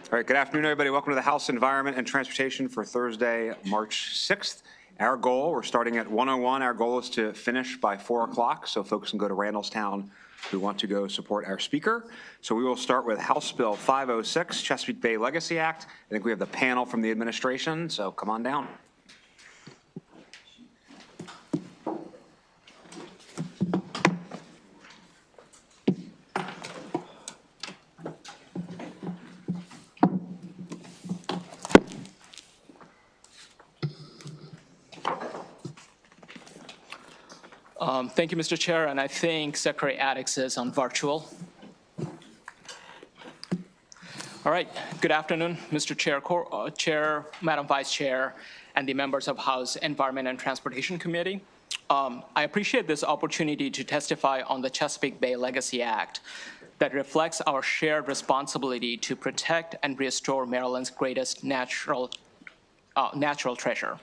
All right, good afternoon, everybody. Welcome to the House Environment and Transportation for Thursday, March 6th. Our goal, we're starting at 1:01. Our goal is to finish by 4 o'clock, so folks can go to Randallstown who want to go support our speaker. So we will start with House Bill 506, Chesapeake Bay Legacy Act. I think we have the panel from the administration, so come on down. Thank you, Mr. Chair, and I think Secretary Addix is on virtual. All right, good afternoon, Mr. Chair, Madam Vice Chair, and the members of House Environment and Transportation Committee. I appreciate this opportunity to testify on the Chesapeake Bay Legacy Act that reflects our shared responsibility to protect and restore Maryland's greatest natural treasure.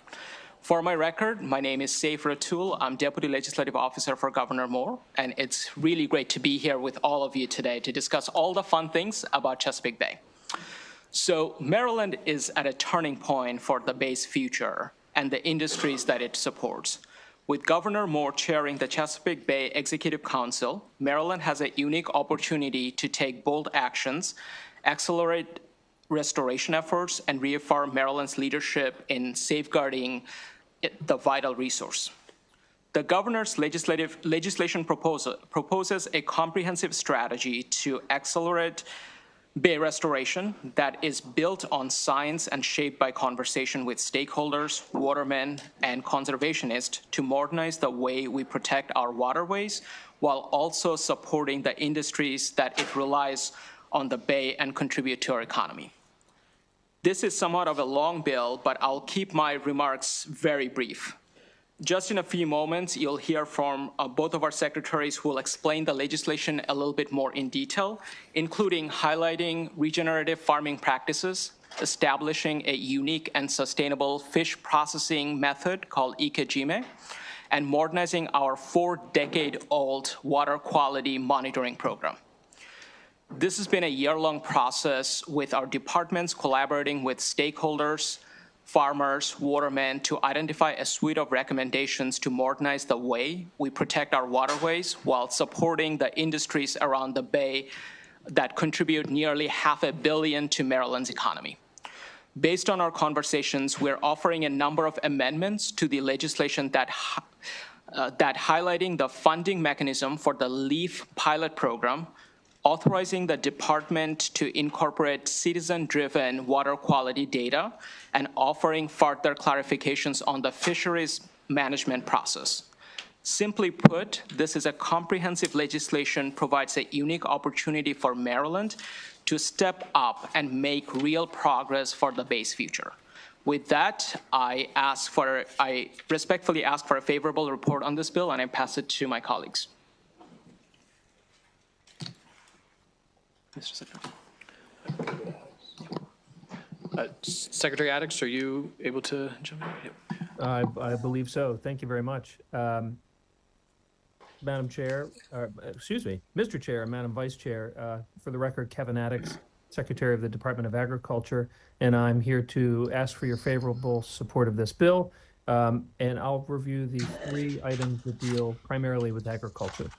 For my record, my name is Saif Ratul. I'm Deputy Legislative Officer for Governor Moore, and it's really great to be here with all of you today to discuss all the fun things about Chesapeake Bay. So Maryland is at a turning point for the Bay's future and the industries that it supports. With Governor Moore chairing the Chesapeake Bay Executive Council, Maryland has a unique opportunity to take bold actions, accelerate restoration efforts, and reaffirm Maryland's leadership in safeguarding the vital resource. The governor's legislation proposes a comprehensive strategy to accelerate Bay restoration that is built on science and shaped by conversation with stakeholders, watermen, and conservationists to modernize the way we protect our waterways while also supporting the industries that it relies on the Bay and contribute to our economy. This is somewhat of a long bill, but I'll keep my remarks very brief. Just in a few moments, you'll hear from both of our secretaries who will explain the legislation a little bit more in detail, including highlighting regenerative farming practices, establishing a unique and sustainable fish processing method called Ikejime, and modernizing our 4-decade-old water quality monitoring program. This has been a year-long process with our departments collaborating with stakeholders, farmers, watermen to identify a suite of recommendations to modernize the way we protect our waterways while supporting the industries around the Bay that contribute nearly $500 million to Maryland's economy. Based on our conversations, we're offering a number of amendments to the legislation that highlighting the funding mechanism for the LEAF pilot program, authorizing the department to incorporate citizen-driven water quality data, and offering further clarifications on the fisheries management process. Simply put, this is a comprehensive legislation provides a unique opportunity for Maryland to step up and make real progress for the Bay's future. With that, I respectfully ask for a favorable report on this bill, and I pass it to my colleagues. Mr. Secretary. Secretary Addix, are you able to jump in? Yep. I believe so. Thank you very much. Madam Chair, Mr. Chair and Madam Vice Chair, for the record, Kevin Addix, Secretary of the Department of Agriculture, and I'm here to ask for your favorable support of this bill. And I'll review the 3 items that deal primarily with agriculture.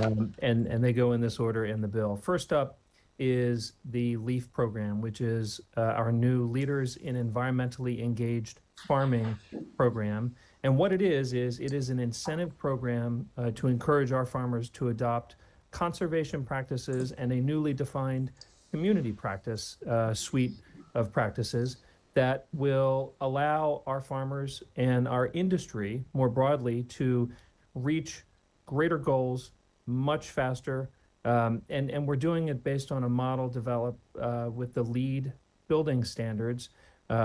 And they go in this order in the bill. First up is the LEAF program, which is our new Leaders in Environmentally Engaged Farming program. And what it is an incentive program to encourage our farmers to adopt conservation practices and a newly defined community practice suite of practices that will allow our farmers and our industry more broadly to reach greater goals much faster. And we're doing it based on a model developed with the LEED building standards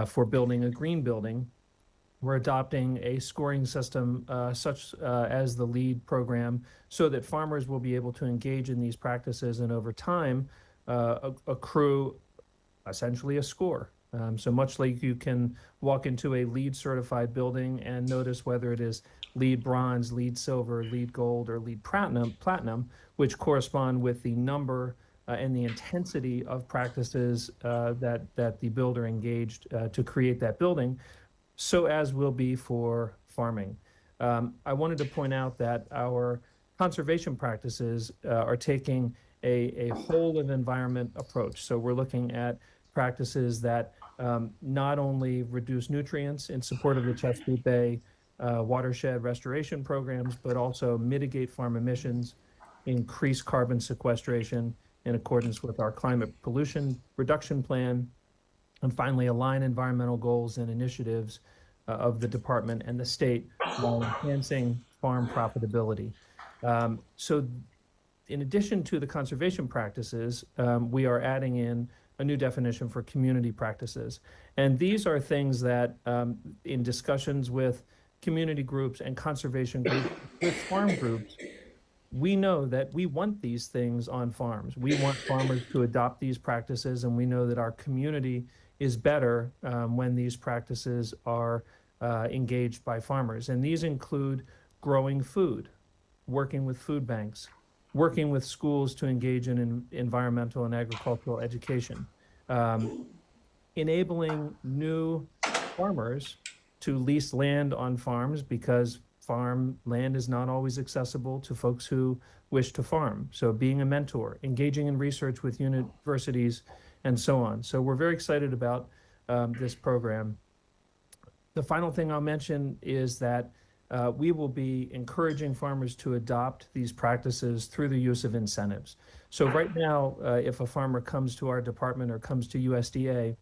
for building a green building. We're adopting a scoring system such as the LEED program so that farmers will be able to engage in these practices and over time accrue essentially a score. So much like you can walk into a LEED certified building and notice whether it is LEED bronze, LEED silver, LEED gold, or LEED platinum, which correspond with the number and the intensity of practices that the builder engaged to create that building, so as will be for farming. I wanted to point out that our conservation practices are taking a whole of environment approach. So we're looking at practices that not only reduce nutrients in support of the Chesapeake Bay watershed restoration programs, but also mitigate farm emissions, increase carbon sequestration in accordance with our climate pollution reduction plan, and finally align environmental goals and initiatives of the department and the state while enhancing farm profitability. So in addition to the conservation practices, we are adding in a new definition for community practices. And these are things that in discussions with community groups and conservation groups, with farm groups, we know that we want these things on farms. We want farmers to adopt these practices, and we know that our community is better when these practices are engaged by farmers. And these include growing food, working with food banks, working with schools to engage in environmental and agricultural education, enabling new farmers to lease land on farms because farm land is not always accessible to folks who wish to farm. So being a mentor, engaging in research with universities, and so on. So we're very excited about this program. The final thing I'll mention is that we will be encouraging farmers to adopt these practices through the use of incentives. So right now, if a farmer comes to our department or comes to USDA,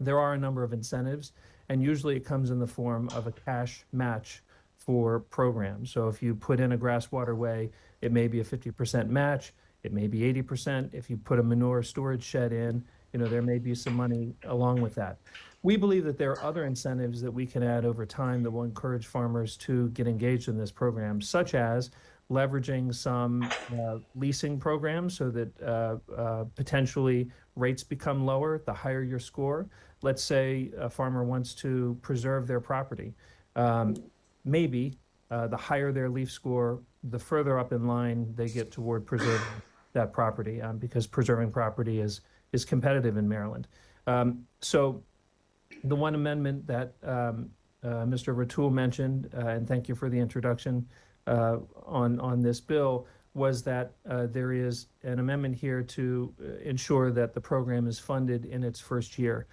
there are a number of incentives, and usually it comes in the form of a cash match for programs. So if you put in a grass waterway, it may be a 50% match, it may be 80%. If you put a manure storage shed in, there may be some money along with that. We believe that there are other incentives that we can add over time that will encourage farmers to get engaged in this program, such as leveraging some leasing programs so that potentially rates become lower the higher your score. Let's say a farmer wants to preserve their property. Maybe the higher their leaf score, the further up in line they get toward preserving that property, because preserving property is competitive in Maryland. So the one amendment that Mr. Ratul mentioned, and thank you for the introduction on this bill, was that there is an amendment here to ensure that the program is funded in its first year.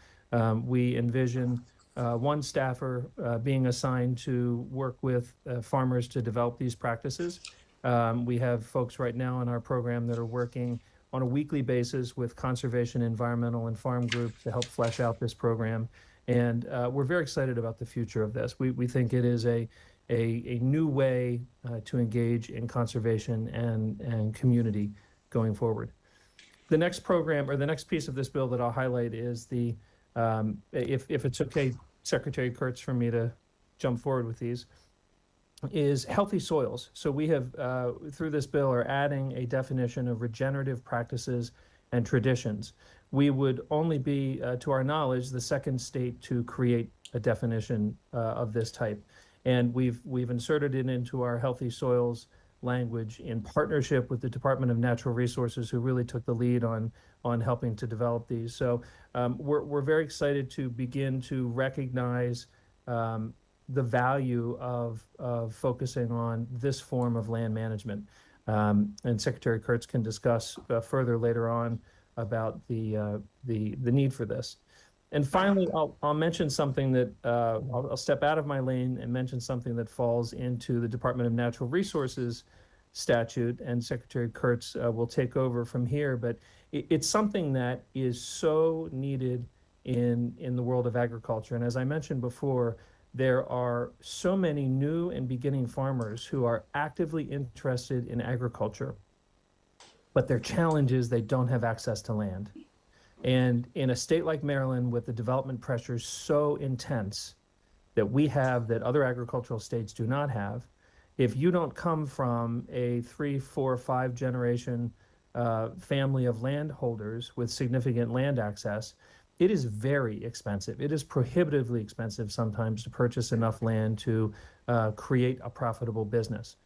We envision one staffer being assigned to work with farmers to develop these practices. We have folks right now in our program that are working on a weekly basis with conservation, environmental, and farm groups to help flesh out this program. And we're very excited about the future of this. We think it is a new way to engage in conservation and community going forward. The next program, or the next piece of this bill that I'll highlight is the, if it's okay, Secretary Kurtz, for me to jump forward with these, is healthy soils. So we have, through this bill, are adding a definition of regenerative practices and traditions. We would only be, to our knowledge, the second state to create a definition of this type. And we've inserted it into our healthy soils language in partnership with the Department of Natural Resources, who really took the lead on helping to develop these. So we're very excited to begin to recognize the value of focusing on this form of land management. And Secretary Kurtz can discuss further later on about the need for this. And finally, I'll mention something that I'll step out of my lane and mention something that falls into the Department of Natural Resources statute, and Secretary Kurtz will take over from here. But it's something that is so needed in the world of agriculture. And as I mentioned before, there are so many new and beginning farmers who are actively interested in agriculture, but their challenge is they don't have access to land. And in a state like Maryland, with the development pressures so intense that we have that other agricultural states do not have, if you don't come from a 3, 4, 5 generation family of landholders with significant land access, it is very expensive. It is prohibitively expensive sometimes to purchase enough land to create a profitable business.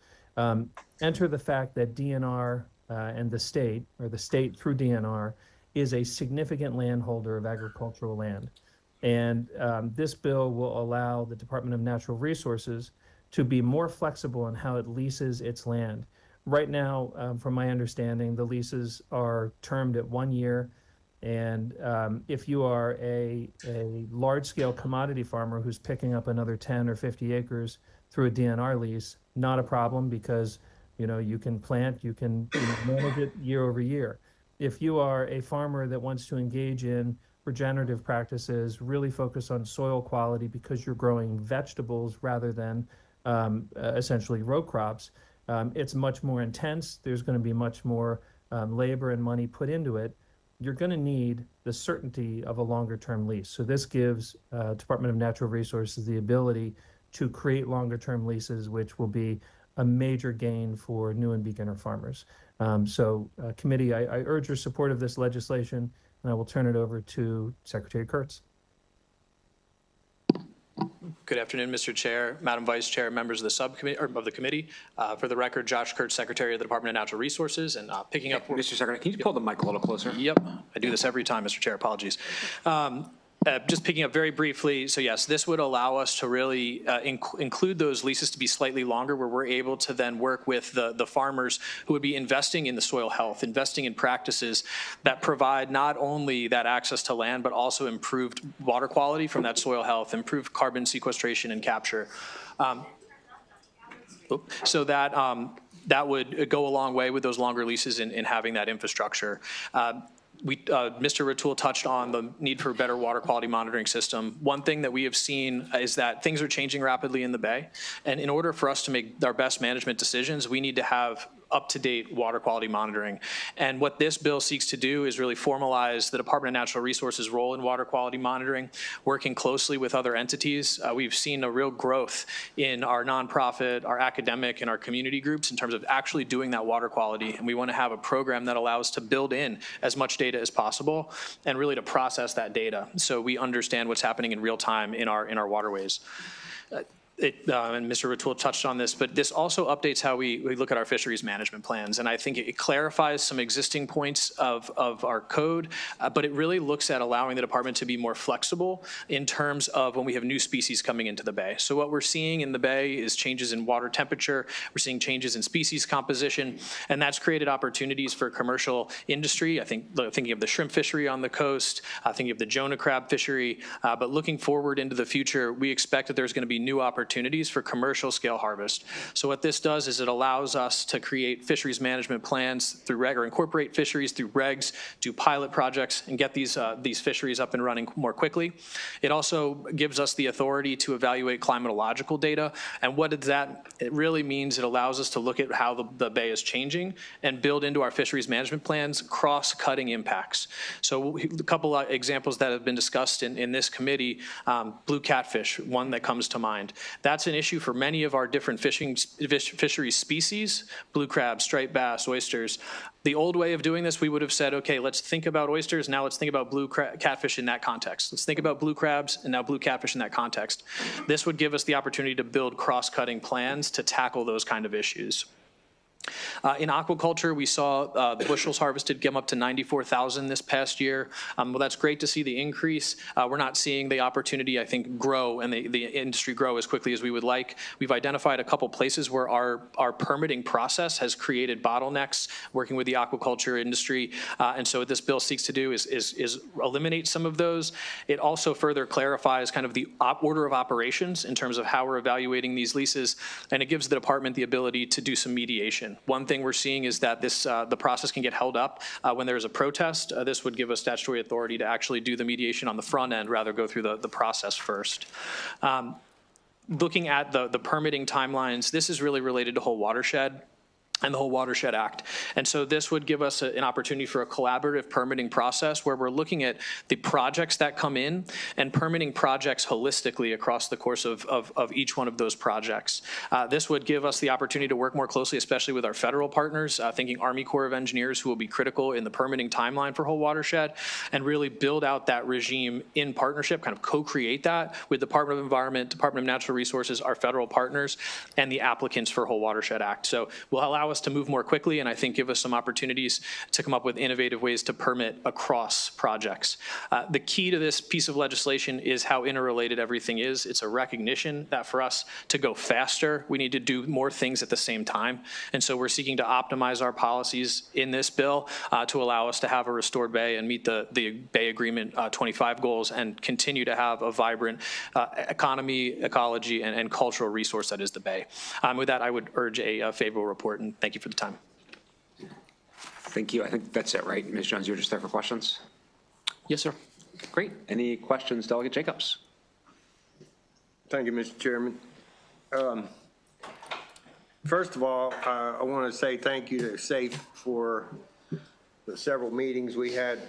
Enter the fact that DNR and the state, or the state through DNR, is a significant landholder of agricultural land. And this bill will allow the Department of Natural Resources to be more flexible in how it leases its land. Right now, from my understanding, the leases are termed at 1 year. And if you are a large-scale commodity farmer who's picking up another 10 or 50 acres through a DNR lease, not a problem, because you can plant, you can manage it year over year. If you are a farmer that wants to engage in regenerative practices, really focus on soil quality because you're growing vegetables rather than essentially row crops, it's much more intense. There's going to be much more labor and money put into it. You're going to need the certainty of a longer-term lease. So this gives Department of Natural Resources the ability to create longer-term leases, which will be a major gain for new and beginner farmers. Committee, I urge your support of this legislation, and I will turn it over to Secretary Kurtz. Good afternoon, Mr. Chair, Madam Vice Chair, members of the subcommittee or of the committee. For the record, Josh Kurtz, Secretary of the Department of Natural Resources, and picking up. Mr. Secretary, can you pull the mic a little closer? Yep, I do this every time, Mr. Chair. Apologies. Just picking up very briefly, so yes, this would allow us to really include those leases to be slightly longer, where we're able to then work with the farmers who would be investing in the soil health, investing in practices that provide not only that access to land, but also improved water quality from that soil health, improved carbon sequestration and capture. So that would go a long way with those longer leases in having that infrastructure. Mr. Ratul touched on the need for a better water quality monitoring system. One thing that we have seen is that things are changing rapidly in the Bay. And in order for us to make our best management decisions, we need to have up-to-date water quality monitoring. And what this bill seeks to do is really formalize the Department of Natural Resources' role in water quality monitoring, working closely with other entities. We've seen a real growth in our nonprofit, our academic, and our community groups in terms of actually doing that water quality. And we want to have a program that allows us to build in as much data as possible and really to process that data so we understand what's happening in real time in our waterways. And Mr. Ratul touched on this, but this also updates how we look at our fisheries management plans. And I think it clarifies some existing points of our code, but it really looks at allowing the department to be more flexible in terms of when we have new species coming into the Bay. So what we're seeing in the Bay is changes in water temperature. We're seeing changes in species composition, and that's created opportunities for commercial industry. I think thinking of the shrimp fishery on the coast, thinking of the Jonah crab fishery, but looking forward into the future, we expect that there's going to be new opportunities for commercial scale harvest. So what this does is it allows us to create fisheries management plans through reg, or incorporate fisheries through regs, do pilot projects, and get these fisheries up and running more quickly. It also gives us the authority to evaluate climatological data. And what does that? It really means it allows us to look at how the Bay is changing and build into our fisheries management plans cross-cutting impacts. So a couple of examples that have been discussed in this committee, blue catfish, one that comes to mind. That's an issue for many of our different fishery species, blue crab, striped bass, oysters. The old way of doing this, we would have said, okay, let's think about oysters, now let's think about blue catfish in that context. Let's think about blue crabs, and now blue catfish in that context. This would give us the opportunity to build cross-cutting plans to tackle those kind of issues. In aquaculture, we saw the bushels harvested come up to 94,000 this past year. Well, that's great to see the increase. We're not seeing the opportunity, I think, grow and the industry grow as quickly as we would like. We've identified a couple places where our permitting process has created bottlenecks working with the aquaculture industry. And so what this bill seeks to do is eliminate some of those. It also further clarifies kind of the order of operations in terms of how we're evaluating these leases, and it gives the department the ability to do some mediation. One thing we're seeing is that the process can get held up when there's a protest. This would give us statutory authority to actually do the mediation on the front end, rather go through the process first. Looking at the permitting timelines, this is really related to whole watershed and the whole Watershed Act. And so this would give us an opportunity for a collaborative permitting process where we're looking at the projects that come in and permitting projects holistically across the course of each one of those projects. This would give us the opportunity to work more closely, especially with our federal partners, thinking Army Corps of Engineers, who will be critical in the permitting timeline for whole watershed, and really build out that regime in partnership, kind of co-create that with Department of Environment, Department of Natural Resources, our federal partners, and the applicants for whole Watershed Act. So we'll allow us us to move more quickly and I think give us some opportunities to come up with innovative ways to permit across projects. The key to this piece of legislation is how interrelated everything is. It's a recognition that for us to go faster, we need to do more things at the same time. And so we're seeking to optimize our policies in this bill to allow us to have a restored bay and meet the Bay Agreement 25 goals and continue to have a vibrant economy, ecology, and cultural resource that is the Bay. With that, I would urge a favorable report, and thank you for the time. Thank you. I think that's it, right? Ms. Jones, you're just there for questions? Yes, sir. Great. Any questions, Delegate Jacobs? Thank you, Mr. Chairman. First of all, I want to say thank you to SAFE for the several meetings we had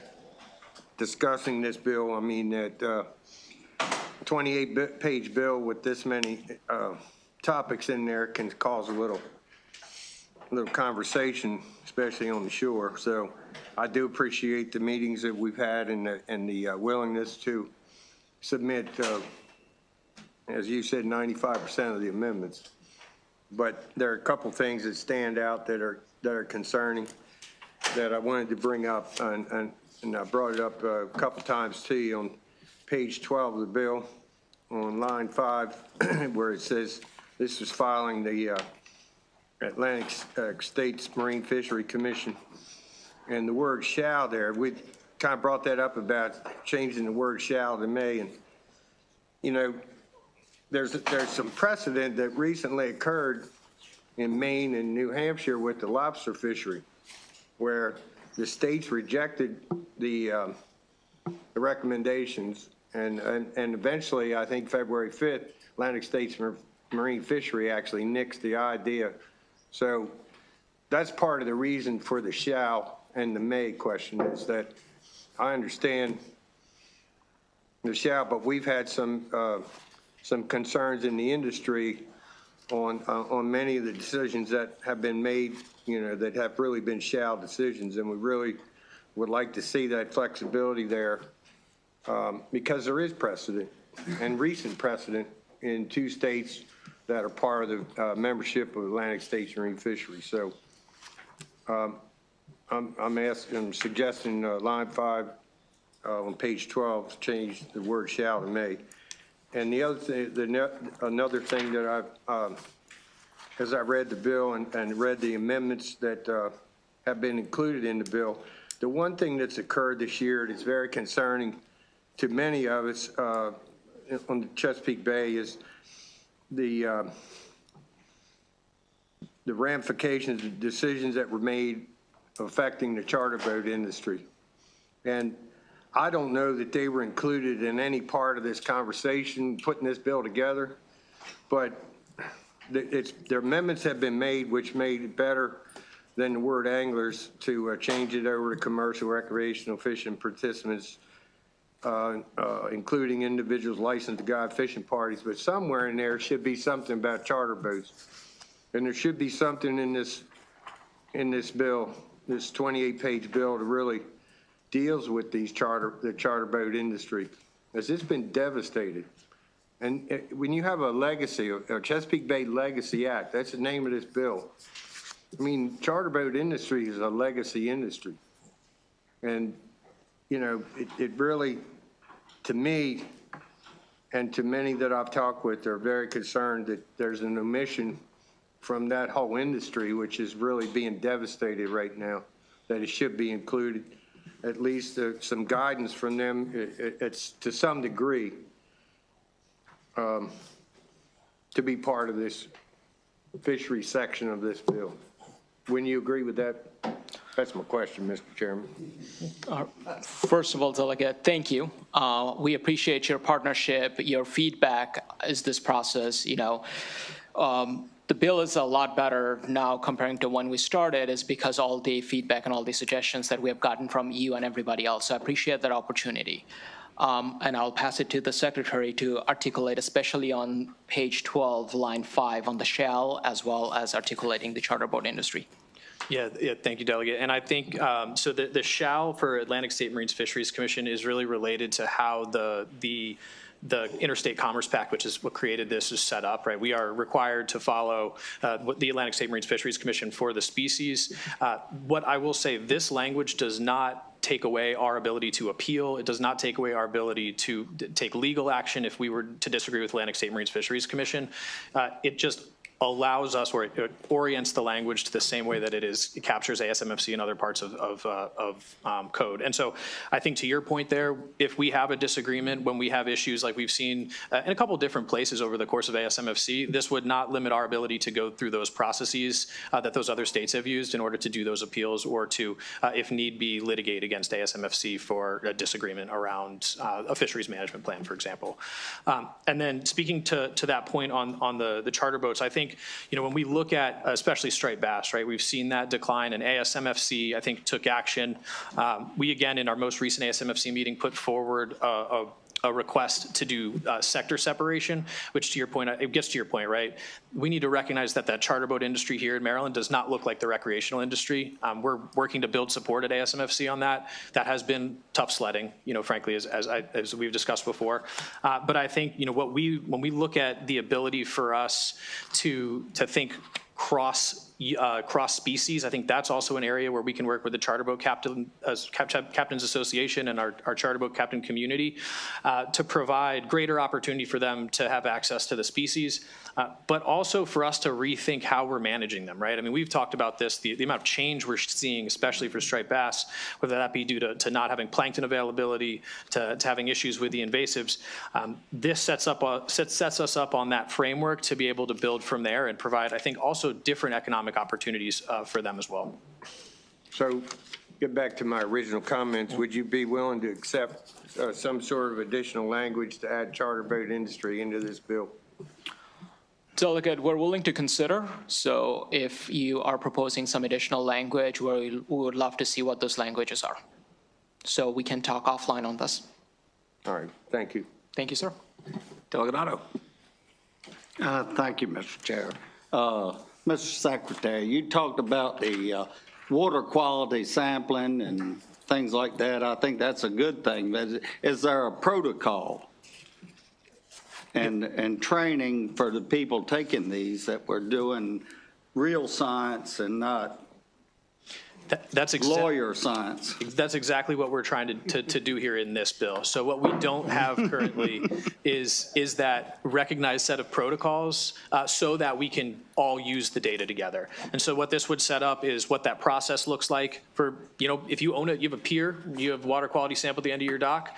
discussing this bill. I mean, that 28-page bill with this many topics in there can cause a little conversation, especially on the shore. So I do appreciate the meetings that we've had and the willingness to submit, as you said, 95% of the amendments. But there are a couple things that stand out that are concerning that I wanted to bring up, and I brought it up a couple times to you on page 12 of the bill on line 5, where it says this was filing the Atlantic States Marine Fishery Commission. And the word shall there, we kind of brought that up about changing the word shall to may. And, you know, there's some precedent that recently occurred in Maine and New Hampshire with the lobster fishery, where the states rejected the recommendations, and eventually, I think February 5th, Atlantic States Marine Fishery actually nixed the idea. So that's part of the reason for the shall and the may question, is that I understand the shall, but we've had some concerns in the industry on many of the decisions that have been made, you know, that have really been shall decisions, and we really would like to see that flexibility there, because there is precedent and recent precedent in 2 states that are part of the membership of Atlantic States Marine Fishery. So I'm suggesting line 5 on page 12 to change the word shall to may. And the other thing, another thing that as I read the bill and read the amendments that have been included in the bill, the one thing that's occurred this year that's very concerning to many of us on the Chesapeake Bay is the ramifications of decisions that were made affecting the charter boat industry. And I don't know that they were included in any part of this conversation, putting this bill together, but their amendments have been made which made it better than the word anglers to change it over to commercial recreational fishing participants, including individuals licensed to guide fishing parties. But somewhere in there should be something about charter boats. And there should be something in this bill, this 28-page bill, to really deals with the charter boat industry, as it's been devastated. And when you have a legacy, a Chesapeake Bay Legacy Act, that's the name of this bill. I mean, charter boat industry is a legacy industry. And, you know, it really, to me, and to many that I've talked with, they're very concerned that there's an omission from that whole industry, which is really being devastated right now, that it should be included. At least some guidance from them, it's to some degree, to be part of this fishery section of this bill. Wouldn't you agree with that? That's my question, Mr. Chairman. First of all, Delegate, thank you. We appreciate your partnership, your feedback as this process, you know. The bill is a lot better now comparing to when we started, is because all the feedback and all the suggestions that we have gotten from you and everybody else. So I appreciate that opportunity. And I'll pass it to the Secretary to articulate, especially on page 12, line 5 on the shall, as well as articulating the charter boat industry. Yeah, thank you, Delegate. And I think, so the shall for Atlantic State Marine Fisheries Commission is really related to how the the Interstate Commerce Pact, which is what created this, is set up, right? We are required to follow what the Atlantic State Marine Fisheries Commission for the species. What I will say, this language does not take away our ability to appeal. It does not take away our ability to take legal action if we were to disagree with Atlantic State Marine Fisheries Commission. It just allows us, or it orients the language to the same way that it captures ASMFC and other parts of code. And so I think to your point there, if we have a disagreement, when we have issues like we've seen in a couple of different places over the course of ASMFC, this would not limit our ability to go through those processes that those other states have used in order to do those appeals, or to, if need be, litigate against ASMFC for a disagreement around a fisheries management plan, for example. And then speaking to that point on the charter boats, I think, when we look at especially striped bass, right, we've seen that decline, and ASMFC, I think, took action. We, again, in our most recent ASMFC meeting, put forward a request to do sector separation, which, to your point, it gets to your point, right? We need to recognize that charter boat industry here in Maryland does not look like the recreational industry. We're working to build support at ASMFC on that. That has been tough sledding, frankly, as we've discussed before. But I think, when we look at the ability for us to think cross species, I think that's also an area where we can work with the Charter Boat Captains Association and our Charter Boat Captain community to provide greater opportunity for them to have access to the species, but also for us to rethink how we're managing them, right? I mean, we've talked about this, the amount of change we're seeing, especially for striped bass, whether that be due to not having plankton availability, to having issues with the invasives. This sets us up on that framework to be able to build from there and provide, I think, also different economic opportunities for them as well. So get back to my original comments. Would you be willing to accept some sort of additional language to add charter boat industry into this bill? Delegate, we're willing to consider. So if you are proposing some additional language, we would love to see what those languages are. So we can talk offline on this. All right. Thank you. Thank you, sir. Delegate Otto. Thank you, Mr. Chair. Mr. Secretary, you talked about the water quality sampling and things like that. I think that's a good thing. But is there a protocol and training for the people taking these that we're doing real science and not lawyer science? That's exactly what we're trying to do here in this bill. So what we don't have currently is that recognized set of protocols so that we can all use the data together. And so what this would set up is what that process looks like for, if you own it, you have a pier, you have water quality sample at the end of your dock.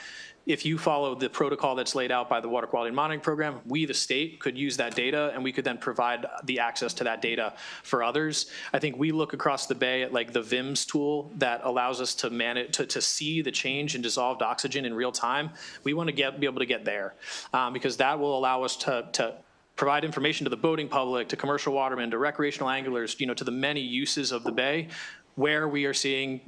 If you follow the protocol that's laid out by the Water Quality Monitoring Program, we, the state, could use that data, and we could then provide the access to that data for others. I think we look across the bay at like the VIMS tool that allows us to manage, to see the change in dissolved oxygen in real time. We want to be able to get there because that will allow us to provide information to the boating public, to commercial watermen, to recreational anglers, to the many uses of the bay, where we are seeing,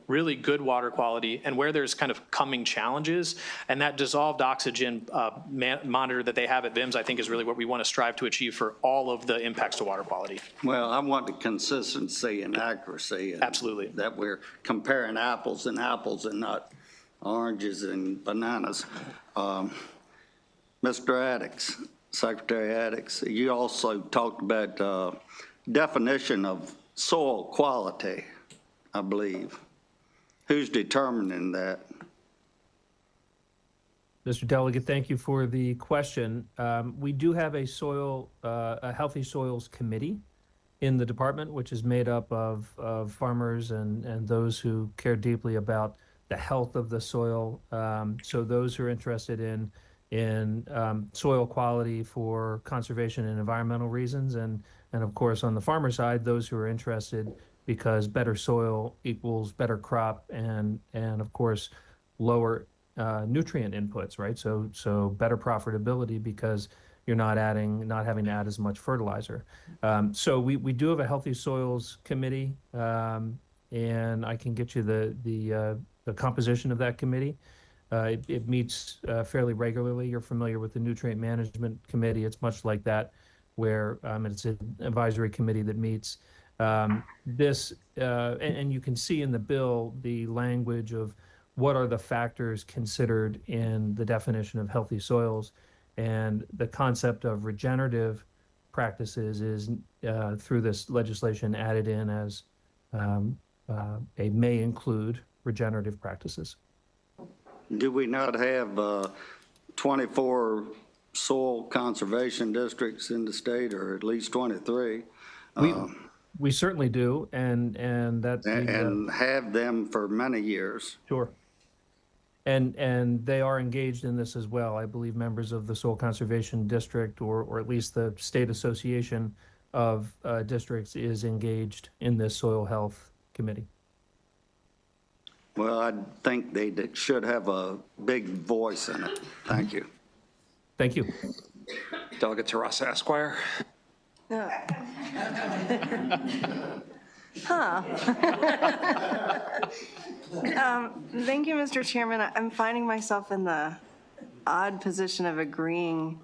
really good water quality and where there's kind of coming challenges. And that dissolved oxygen monitor that they have at VIMS, I think, is really what we want to strive to achieve for all of the impacts to water quality. Well, I want the consistency and accuracy. And absolutely. That we're comparing apples and not oranges and bananas. Mr. Addix, Secretary Addix, you also talked about definition of soil quality, I believe. Who's determining that? Mr. Delegate, thank you for the question. We do have a Healthy Soils Committee in the department, which is made up of farmers and those who care deeply about the health of the soil. So those who are interested in soil quality for conservation and environmental reasons, and of course on the farmer side, those who are interested because better soil equals better crop and of course lower nutrient inputs, right? So better profitability because you're not having to add as much fertilizer. So we do have a Healthy Soils Committee, and I can get you the composition of that committee. It meets fairly regularly. You're familiar with the Nutrient Management Committee. It's much like that, where it's an advisory committee that meets. And you can see in the bill the language of what are the factors considered in the definition of healthy soils. And the concept of regenerative practices is through this legislation added in as a may include regenerative practices. Do we not have 24 soil conservation districts in the state, or at least 23? We certainly do, and that And have them for many years. sure. And they are engaged in this as well. I believe members of the Soil Conservation District, or at least the State Association of Districts, is engaged in this Soil Health Committee. Well, I think they should have a big voice in it. Thank you. Thank you. Delegate Terrassa Esquire. Thank you, Mr. Chairman. I'm finding myself in the odd position of agreeing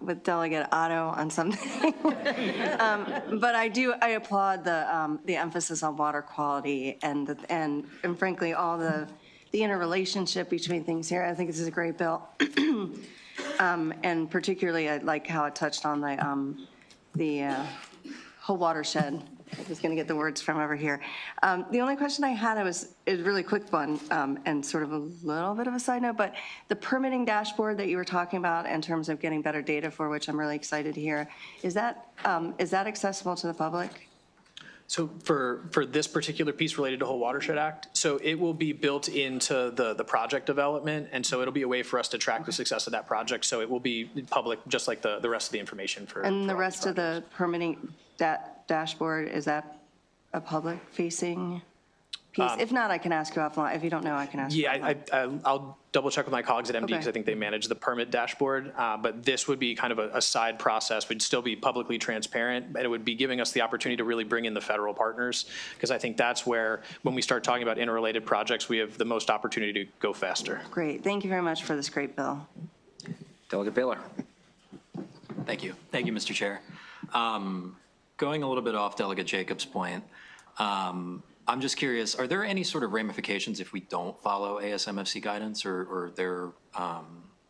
with Delegate Otto on something. But I applaud the emphasis on water quality and frankly, all the interrelationship between things here. I think this is a great bill. And particularly, I like how it touched on the whole watershed. I was going to get the words from over here. The only question I had is a really quick one and sort of a little bit of a side note, but the permitting dashboard that you were talking about in terms of getting better data for, which I'm really excited to hear, is that accessible to the public? So for this particular piece related to Whole Watershed Act, so it will be built into the project development, and so it'll be a way for us to track the success of that project. So it will be public, just like the rest of the information for. And the rest of the permitting dashboard, is that a public-facing piece? If not, I can ask you offline. If you don't know, I can ask you offline. Yeah, I'll double check with my colleagues at MD because Okay. I think they manage the permit dashboard. But this would be kind of a side process, would still be publicly transparent, and it would be giving us the opportunity to really bring in the federal partners, because I think that's where, when we start talking about interrelated projects, we have the most opportunity to go faster. Great. Thank you very much for this great bill. Delegate Baylor. Thank you. Thank you, Mr. Chair. Going a little bit off Delegate Jacobs' point, I'm just curious, are there any sort of ramifications if we don't follow ASMFC guidance or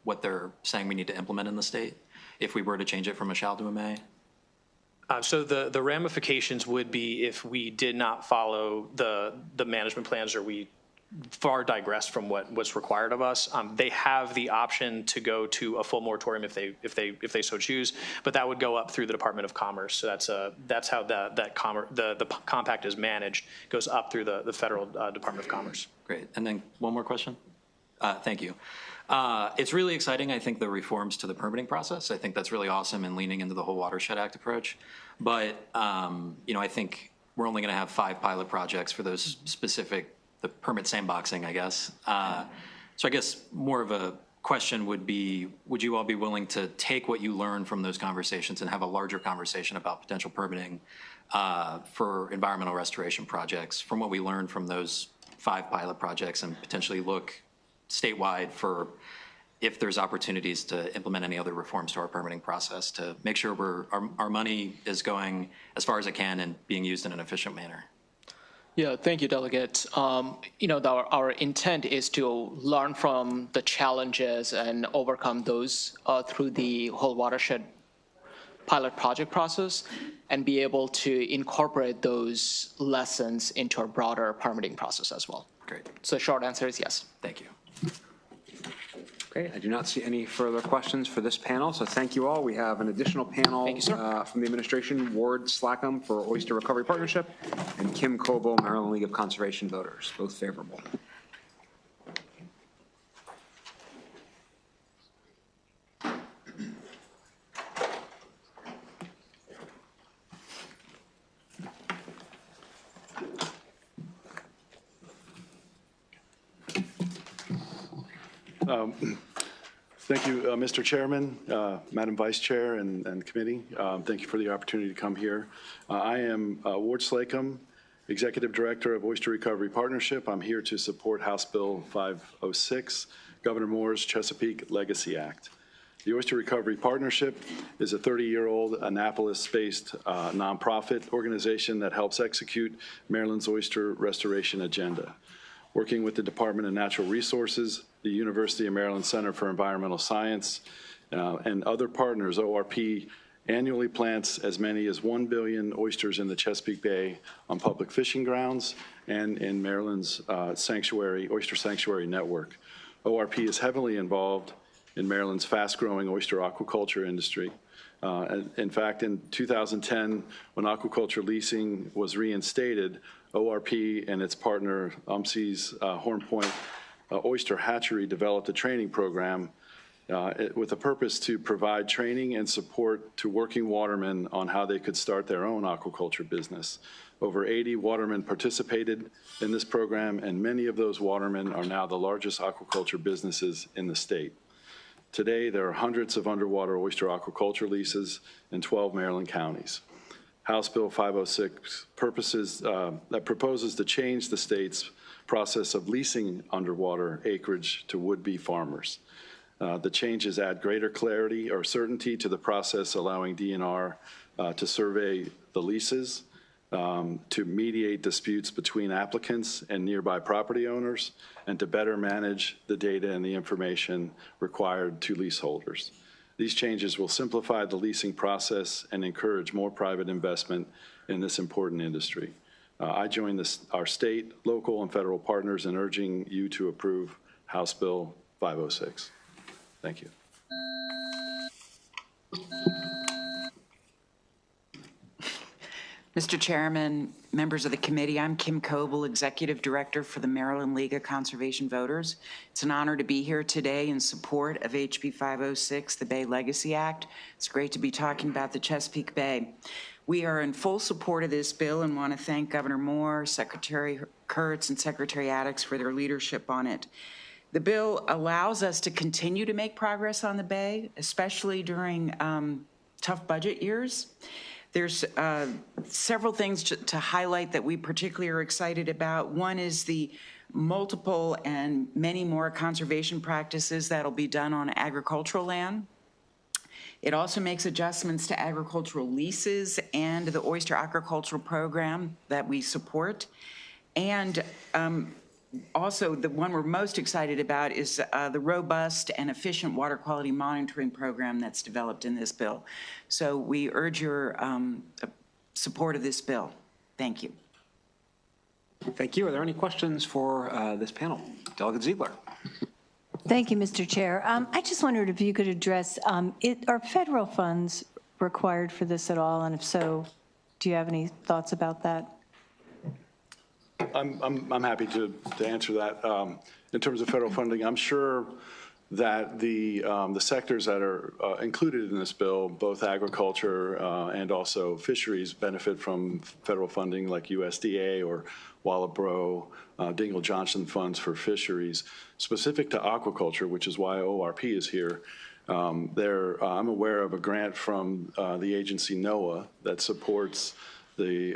what they're saying we need to implement in the state if we were to change it from a shall to a may? So the ramifications would be if we did not follow the management plans, or we far digressed from what's required of us. They have the option to go to a full moratorium if they so choose, but that would go up through the Department of Commerce. So that's how the compact is managed, goes up through the federal Department of Commerce. Great. And then one more question. Thank you. It's really exciting, I think, the reforms to the permitting process. I think that's really awesome and leaning into the Whole Watershed Act approach. But, I think we're only going to have 5 pilot projects for those specific, the permit sandboxing, I guess. So I guess more of a question would be, would you all be willing to take what you learned from those conversations and have a larger conversation about potential permitting for environmental restoration projects from what we learned from those 5 pilot projects, and potentially look statewide for if there's opportunities to implement any other reforms to our permitting process to make sure our money is going as far as it can and being used in an efficient manner? Yeah, thank you, Delegate. Our intent is to learn from the challenges and overcome those through the whole watershed pilot project process and be able to incorporate those lessons into our broader permitting process as well. Great. So short answer is yes. Thank you. Okay, I do not see any further questions for this panel, so thank you all. We have an additional panel Thank you, sir. from the administration, Ward Slackham for Oyster Recovery Partnership, and Kim Coble, Maryland League of Conservation Voters, both favorable. Thank you, Mr. Chairman, Madam Vice Chair, and committee. Thank you for the opportunity to come here. I am Ward Slackham, Executive Director of Oyster Recovery Partnership. I'm here to support House Bill 506, Governor Moore's Chesapeake Legacy Act. The Oyster Recovery Partnership is a 30-year-old Annapolis-based nonprofit organization that helps execute Maryland's oyster restoration agenda. working with the Department of Natural Resources, the University of Maryland Center for Environmental Science, and other partners. ORP annually plants as many as 1 billion oysters in the Chesapeake Bay on public fishing grounds and in Maryland's oyster sanctuary network. ORP is heavily involved in Maryland's fast-growing oyster aquaculture industry. In fact, in 2010, when aquaculture leasing was reinstated, ORP and its partner, UMSI's Horn Point Oyster Hatchery, developed a training program with a purpose to provide training and support to working watermen on how they could start their own aquaculture business. Over 80 watermen participated in this program, and many of those watermen are now the largest aquaculture businesses in the state. Today, there are hundreds of underwater oyster aquaculture leases in 12 Maryland counties. House Bill 506 proposes to change the state's process of leasing underwater acreage to would-be farmers. The changes add greater clarity or certainty to the process, allowing DNR to survey the leases, to mediate disputes between applicants and nearby property owners, and to better manage the data and the information required to leaseholders. These changes will simplify the leasing process and encourage more private investment in this important industry. I join our state, local, and federal partners in urging you to approve House Bill 506. Thank you. Mr. Chairman, members of the committee, I'm Kim Coble, Executive Director for the Maryland League of Conservation Voters. It's an honor to be here today in support of HB 506, the Bay Legacy Act. It's great to be talking about the Chesapeake Bay. We are in full support of this bill and want to thank Governor Moore, Secretary Kurtz, and Secretary Addicks for their leadership on it. The bill allows us to continue to make progress on the Bay, especially during tough budget years. There's several things to highlight that we particularly are excited about. One is the multiple and many more conservation practices that'll be done on agricultural land. It also makes adjustments to agricultural leases and the oyster aquaculture program that we support. And also, the one we're most excited about is the robust and efficient water quality monitoring program that's developed in this bill. So we urge your support of this bill. Thank you. Thank you. Are there any questions for this panel? Delegate Ziegler. Thank you, Mr. Chair. I just wondered if you could address, are federal funds required for this at all? And if so, do you have any thoughts about that? I'm happy to answer that. In terms of federal funding, I'm sure that the sectors that are included in this bill, both agriculture and also fisheries, benefit from federal funding like USDA or Wallabro, Dingell-Johnson funds for fisheries. Specific to aquaculture, which is why ORP is here, I'm aware of a grant from the agency NOAA that supports the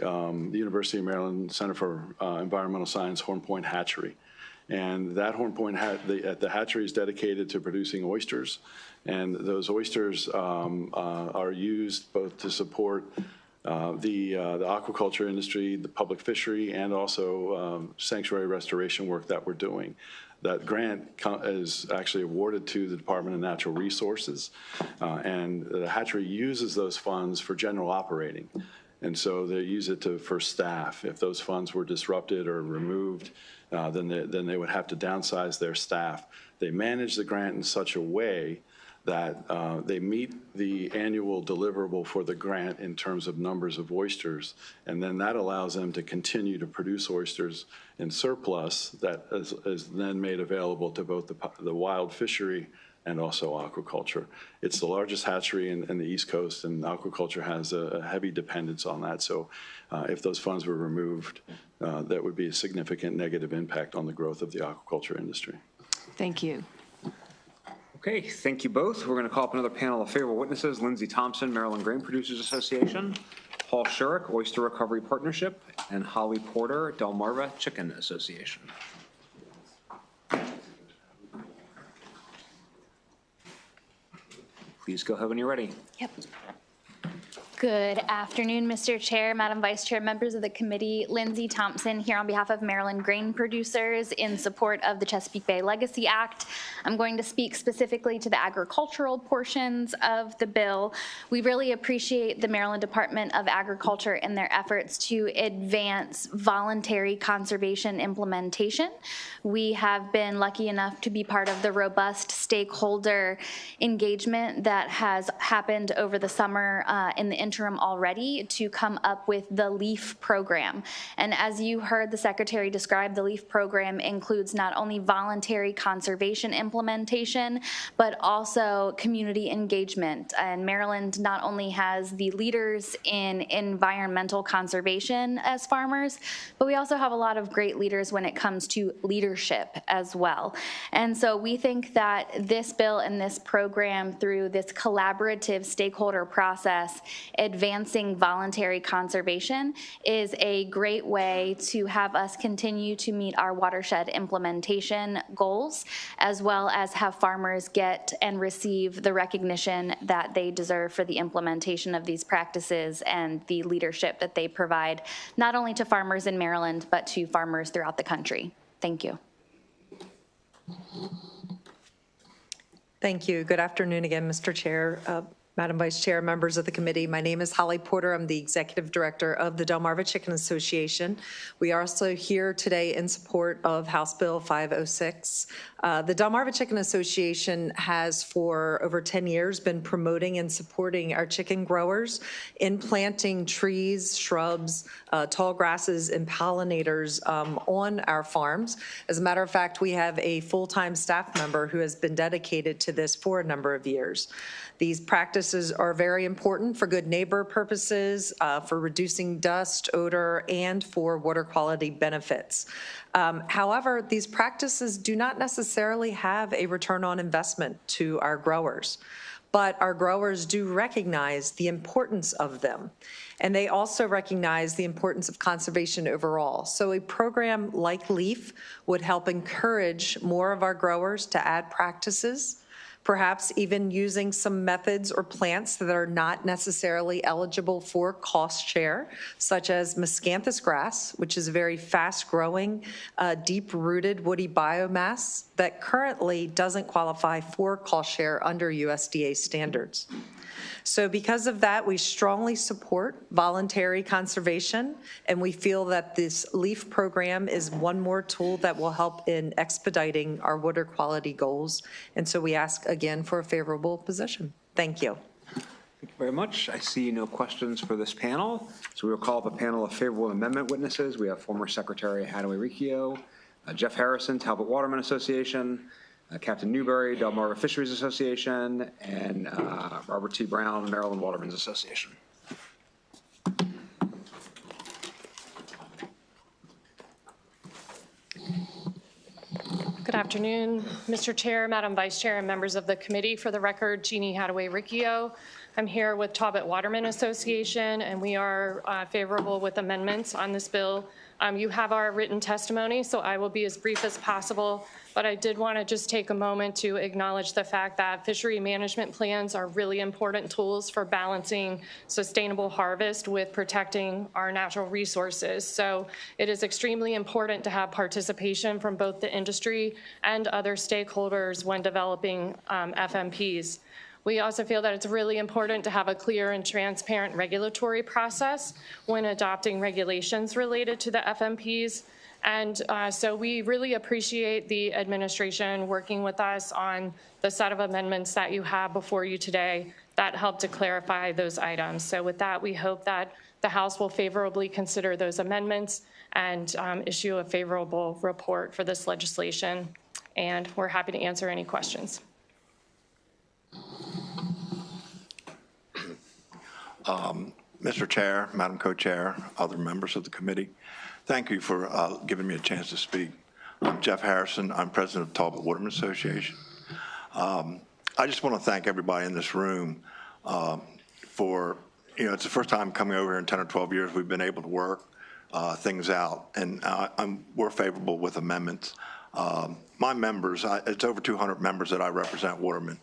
University of Maryland Center for Environmental Science Horn Point Hatchery. And that Horn Point, the hatchery is dedicated to producing oysters. And those oysters are used both to support the aquaculture industry, the public fishery, and also sanctuary restoration work that we're doing. That grant is actually awarded to the Department of Natural Resources. And the hatchery uses those funds for general operating. And so they use it for staff. If those funds were disrupted or removed, then they would have to downsize their staff. They manage the grant in such a way that they meet the annual deliverable for the grant in terms of numbers of oysters, and then that allows them to continue to produce oysters in surplus that is then made available to both the wild fishery and also aquaculture. It's the largest hatchery in the East Coast, and aquaculture has a heavy dependence on that. So if those funds were removed, that would be a significant negative impact on the growth of the aquaculture industry. Thank you. Okay, thank you both. We're going to call up another panel of favorable witnesses. Lindsay Thompson, Maryland Grain Producers Association, Paul Shurik, Oyster Recovery Partnership, and Holly Porter, Delmarva Chicken Association. Please go ahead when you're ready. Yep. Good afternoon, Mr. Chair, Madam Vice Chair, members of the committee. Lindsay Thompson here on behalf of Maryland grain producers in support of the Chesapeake Bay Legacy Act. I'm going to speak specifically to the agricultural portions of the bill. We really appreciate the Maryland Department of Agriculture and their efforts to advance voluntary conservation implementation. We have been lucky enough to be part of the robust stakeholder engagement that has happened over the summer in the interim already to come up with the LEAF program. And as you heard the Secretary describe, the LEAF program includes not only voluntary conservation implementation, but also community engagement. And Maryland not only has the leaders in environmental conservation as farmers, but we also have a lot of great leaders when it comes to leadership as well. And so we think that this bill and this program, through this collaborative stakeholder process, advancing voluntary conservation, is a great way to have us continue to meet our watershed implementation goals, as well as have farmers get and receive the recognition that they deserve for the implementation of these practices and the leadership that they provide, not only to farmers in Maryland, but to farmers throughout the country. Thank you. Thank you. Good afternoon again, Mr. Chair, Madam Vice Chair, members of the committee. My name is Holly Porter. I'm the Executive Director of the Delmarva Chicken Association. We are also here today in support of House Bill 506. The Delmarva Chicken Association has for over 10 years been promoting and supporting our chicken growers in planting trees, shrubs, tall grasses, and pollinators on our farms. As a matter of fact, we have a full-time staff member who has been dedicated to this for a number of years. These practices are very important for good neighbor purposes, for reducing dust, odor, and for water quality benefits. However, these practices do not necessarily have a return on investment to our growers, but our growers do recognize the importance of them. And they also recognize the importance of conservation overall. So a program like LEAF would help encourage more of our growers to add practices, perhaps even using some methods or plants that are not necessarily eligible for cost share, such as miscanthus grass, which is a very fast-growing, deep-rooted woody biomass that currently doesn't qualify for cost share under USDA standards. So because of that, we strongly support voluntary conservation, and we feel that this LEAF program is one more tool that will help in expediting our water quality goals. And so we ask again for a favorable position. Thank you. Thank you very much. I see no questions for this panel. So we will call up a panel of favorable amendment witnesses. We have former Secretary Hadaway Riccio, Jeff Harrison, Talbot Waterman Association, Captain Newberry, Delmarva Fisheries Association, and Robert T. Brown, Maryland Watermen's Association. Good afternoon, Mr. Chair, Madam Vice Chair, and members of the committee. For the record, Jeannie Hadaway Riccio. I'm here with Talbot Waterman Association, and we are favorable with amendments on this bill. You have our written testimony, so I will be as brief as possible, but I did want to just take a moment to acknowledge the fact that fishery management plans are really important tools for balancing sustainable harvest with protecting our natural resources. So it is extremely important to have participation from both the industry and other stakeholders when developing FMPs. We also feel that it's really important to have a clear and transparent regulatory process when adopting regulations related to the FMPs. And so we really appreciate the administration working with us on the set of amendments that you have before you today that help to clarify those items. So with that, we hope that the House will favorably consider those amendments and issue a favorable report for this legislation. And we're happy to answer any questions. Mr. Chair, Madam Co-Chair, other members of the committee, thank you for giving me a chance to speak. I'm Jeff Harrison. I'm president of Talbot Waterman Association. I just want to thank everybody in this room for, it's the first time coming over here in 10 or 12 years we've been able to work things out, and we're favorable with amendments. My members, it's over 200 members that I represent, watermen.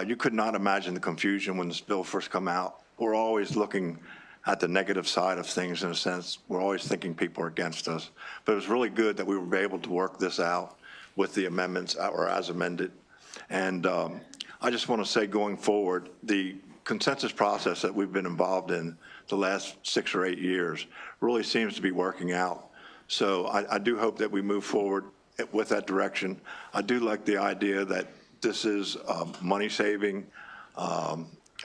You could not imagine the confusion when this bill first come out. We're always looking at the negative side of things in a sense. We're always thinking people are against us. But it was really good that we were able to work this out with the amendments or as amended. And I just want to say going forward, the consensus process that we've been involved in the last 6 or 8 years really seems to be working out. So I do hope that we move forward with that direction. I do like the idea that this is money saving.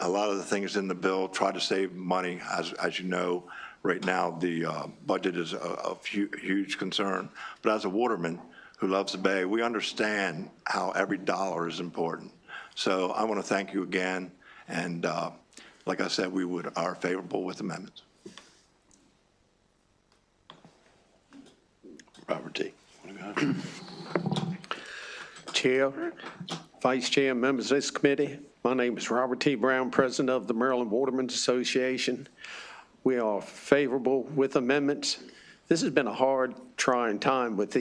A lot of the things in the bill try to save money. As you know, right now the budget is a huge concern. But as a waterman who loves the Bay, we understand how every dollar is important. So I want to thank you again. And like I said, we are favorable with amendments. Robert T. Chair, Vice Chair, members of this committee, my name is Robert T. Brown, President of the Maryland Watermen's Association. We are favorable with amendments. This has been a hard, trying time with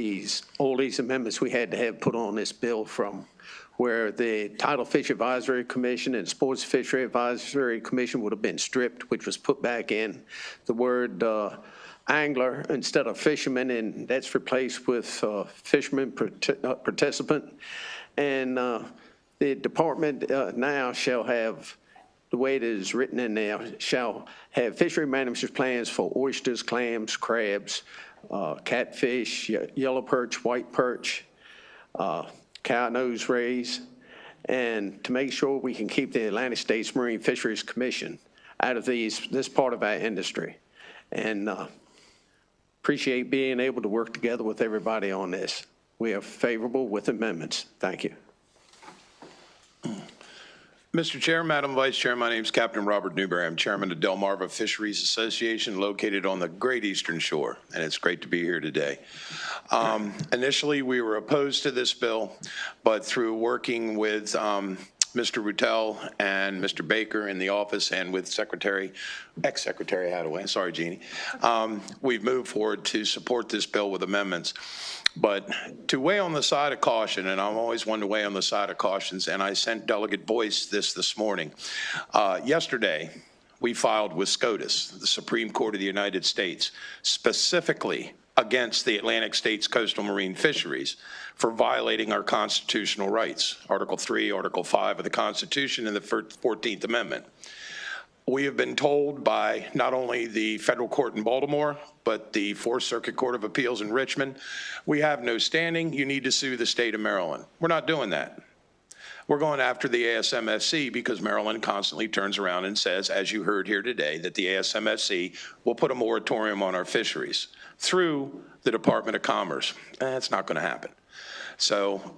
all these amendments we had to have put on this bill, from where the Tidal Fish Advisory Commission and Sports Fishery Advisory Commission would have been stripped, which was put back in. The word angler instead of fisherman, and that's replaced with fisherman participant. And the department now shall have, the way it is written in there, shall have fishery management plans for oysters, clams, crabs, catfish, yellow perch, white perch, cow nose rays, and to make sure we can keep the Atlantic States Marine Fisheries Commission out of this part of our industry. And appreciate being able to work together with everybody on this. We are favorable with amendments. Thank you. Mr. Chair, Madam Vice Chair, my name is Captain Robert Newberry. I'm Chairman of Delmarva Fisheries Association, located on the Great Eastern Shore, and it's great to be here today. Initially, we were opposed to this bill, but through working with Mr. Rutel and Mr. Baker in the office and with ex-Secretary Hadaway, sorry, Jeannie, we've moved forward to support this bill with amendments. But to weigh on the side of caution, and I'm always one to weigh on the side of cautions, and I sent Delegate Boyce this morning. Yesterday, we filed with SCOTUS, the Supreme Court of the United States, specifically against the Atlantic States Coastal Marine Fisheries for violating our constitutional rights, Article 3, Article 5 of the Constitution and the 14th Amendment. We have been told by not only the federal court in Baltimore, but the Fourth Circuit Court of Appeals in Richmond, we have no standing. You need to sue the state of Maryland. We're not doing that. We're going after the ASMFC because Maryland constantly turns around and says, as you heard here today, that the ASMFC will put a moratorium on our fisheries through the Department of Commerce. That's not going to happen. So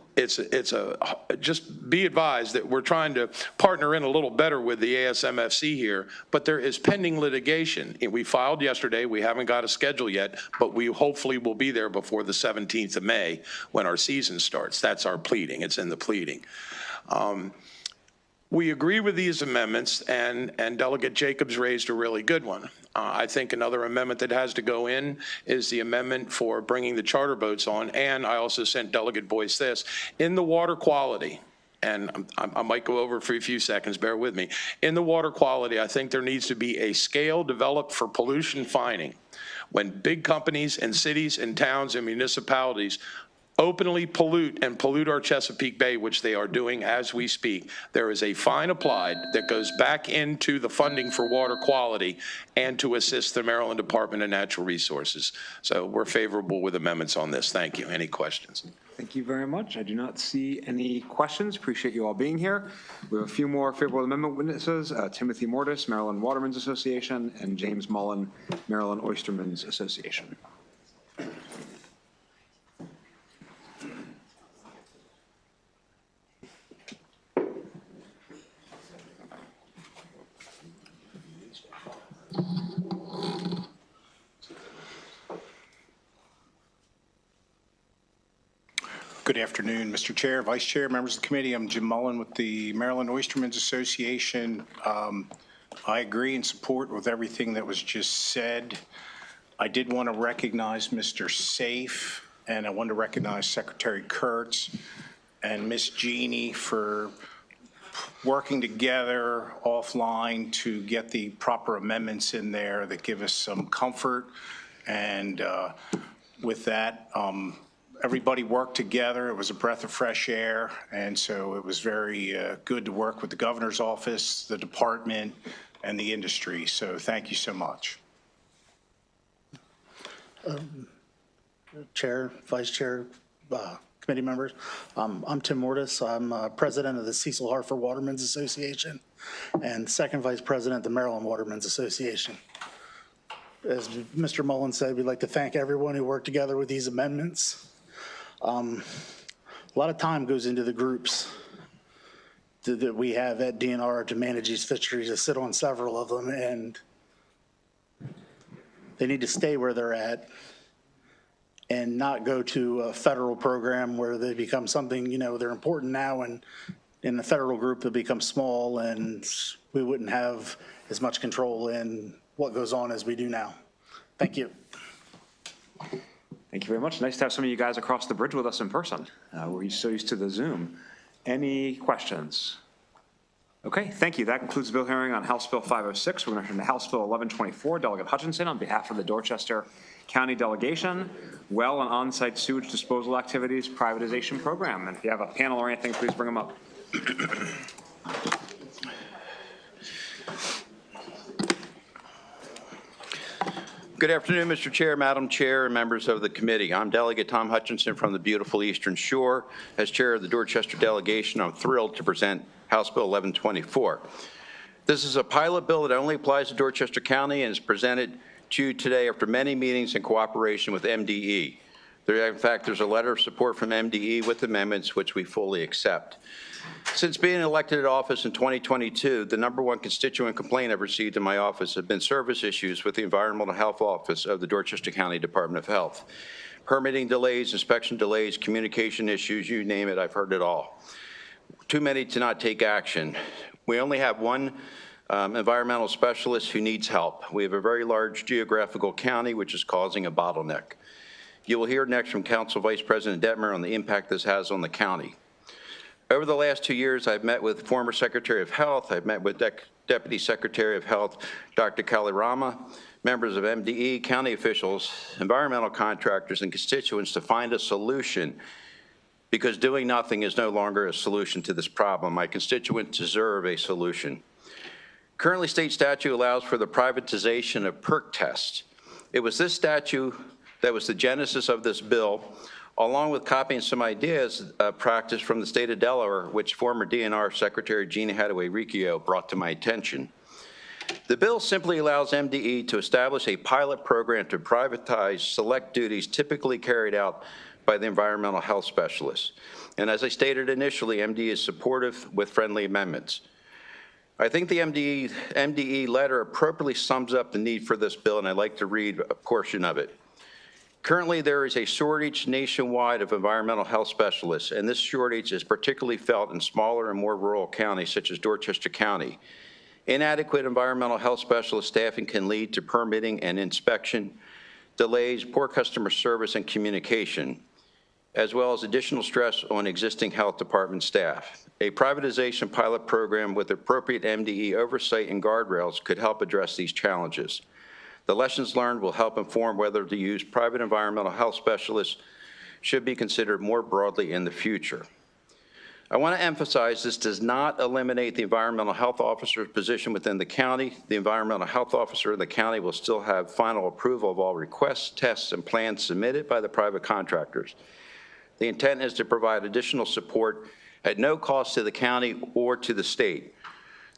just be advised that we're trying to partner in a little better with the ASMFC here, but there is pending litigation. We filed yesterday. We haven't got a schedule yet, but we hopefully will be there before the 17th of May when our season starts. That's our pleading. It's in the pleading. We agree with these amendments, and Delegate Jacobs raised a really good one. I think another amendment that has to go in is the amendment for bringing the charter boats on, and I also sent Delegate Boyce this. In the water quality, and I might go over for a few seconds, bear with me. In the water quality, I think there needs to be a scale developed for pollution fining. When big companies and cities and towns and municipalities openly pollute our Chesapeake Bay, which they are doing as we speak, there is a fine applied that goes back into the funding for water quality and to assist the Maryland Department of Natural Resources. So we're favorable with amendments on this. Thank you. Any questions? Thank you very much. I do not see any questions. Appreciate you all being here. We have a few more favorable amendment witnesses, Timothy Mortis, Maryland Watermen's Association, and James Mullen, Maryland Oystermen's Association. Good afternoon, Mr. Chair, Vice Chair, members of the committee. I'm Jim Mullen with the Maryland Oystermen's Association. I agree and support with everything that was just said. I did want to recognize Mr. Safe, and I want to recognize Secretary Kurtz and Miss Jeannie for working together offline to get the proper amendments in there that give us some comfort. And with that, everybody worked together. It was a breath of fresh air. And so it was very good to work with the governor's office, the department, and the industry. So thank you so much. Chair, Vice Chair, committee members. I'm Tim Mortis. I'm president of the Cecil Hartford Watermen's Association and second vice president of the Maryland Watermen's Association. As Mr. Mullen said, we'd like to thank everyone who worked together with these amendments. A lot of time goes into the groups that we have at DNR to manage these fisheries. I sit on several of them, and they need to stay where they're at and not go to a federal program where they become something, you know, they're important now, and in the federal group they become small, and we wouldn't have as much control in what goes on as we do now. Thank you. Thank you very much. Nice to have some of you guys across the bridge with us in person. We're so used to the Zoom. Any questions? Okay, thank you. That concludes the bill hearing on House Bill 506. We're going to turn to House Bill 1124. Delegate Hutchinson on behalf of the Dorchester County Delegation, well and on-site sewage disposal activities privatization program. And if you have a panel or anything, please bring them up. Good afternoon, Mr. Chair, Madam Chair, and members of the committee. I'm Delegate Tom Hutchinson from the beautiful Eastern Shore. As chair of the Dorchester delegation, I'm thrilled to present House Bill 1124. This is a pilot bill that only applies to Dorchester County and is presented to you today after many meetings in cooperation with MDE. In fact, there's a letter of support from MDE with amendments which we fully accept. Since being elected to office in 2022, the #1 constituent complaint I've received in my office have been service issues with the Environmental Health Office of the Dorchester County Department of Health. Permitting delays, inspection delays, communication issues, you name it, I've heard it all. Too many to not take action. We only have one environmental specialist who needs help. We have a very large geographical county which is causing a bottleneck. You will hear next from Council Vice President Detmer on the impact this has on the county. Over the last 2 years, I've met with former Secretary of Health, I've met with Deputy Secretary of Health, Dr. Kalirama, members of MDE, county officials, environmental contractors, and constituents to find a solution, because doing nothing is no longer a solution to this problem. My constituents deserve a solution. Currently, state statute allows for the privatization of perk tests. It was this statute that was the genesis of this bill, along with copying some ideas practiced from the state of Delaware, which former DNR Secretary Jeannie Hadaway-Riccio brought to my attention. The bill simply allows MDE to establish a pilot program to privatize select duties typically carried out by the environmental health specialists. And as I stated initially, MDE is supportive with friendly amendments. I think the MDE letter appropriately sums up the need for this bill, and I'd like to read a portion of it. Currently, there is a shortage nationwide of environmental health specialists, and this shortage is particularly felt in smaller and more rural counties such as Dorchester County. Inadequate environmental health specialist staffing can lead to permitting and inspection delays, poor customer service and communication, as well as additional stress on existing health department staff. A privatization pilot program with appropriate MDE oversight and guardrails could help address these challenges. The lessons learned will help inform whether to use private environmental health specialists should be considered more broadly in the future. I want to emphasize this does not eliminate the environmental health officer's position within the county. The environmental health officer in the county will still have final approval of all requests, tests, and plans submitted by the private contractors. The intent is to provide additional support at no cost to the county or to the state.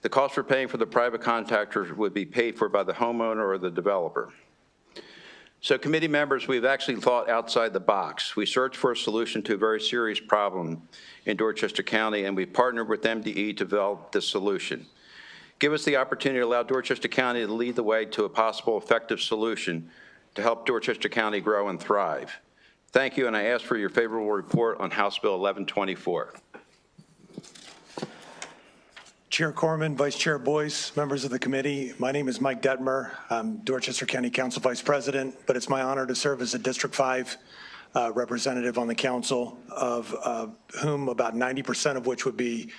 The cost for paying for the private contractors would be paid for by the homeowner or the developer. So committee members, we've actually thought outside the box. We searched for a solution to a very serious problem in Dorchester County, and we partnered with MDE to develop this solution. Give us the opportunity to allow Dorchester County to lead the way to a possible effective solution to help Dorchester County grow and thrive. Thank you, and I ask for your favorable report on House Bill 1124. Chair Corman, Vice Chair Boyce, members of the committee, my name is Mike Detmer. I'm Dorchester County Council Vice President, but it's my honor to serve as a District 5 representative on the council, of whom about 90% of which would be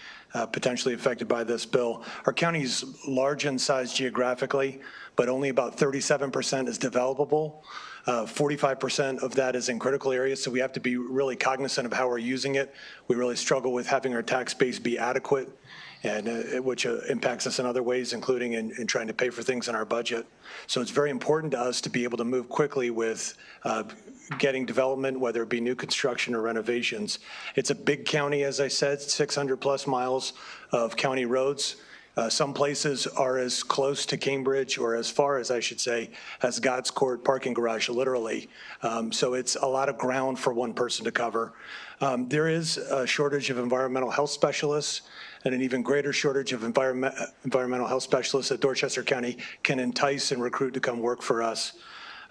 potentially affected by this bill. Our county is large in size geographically, but only about 37% is developable. 45% of that is in critical areas, so we have to be really cognizant of how we're using it. We really struggle with having our tax base be adequate, and which impacts us in other ways, including in trying to pay for things in our budget. So it's very important to us to be able to move quickly with getting development, whether it be new construction or renovations. It's a big county, as I said, 600 plus miles of county roads. Some places are as close to Cambridge, or as far as, I should say, as God's Court parking garage, literally. So it's a lot of ground for one person to cover. There is a shortage of environmental health specialists, and an even greater shortage of environmental health specialists that Dorchester County can entice and recruit to come work for us.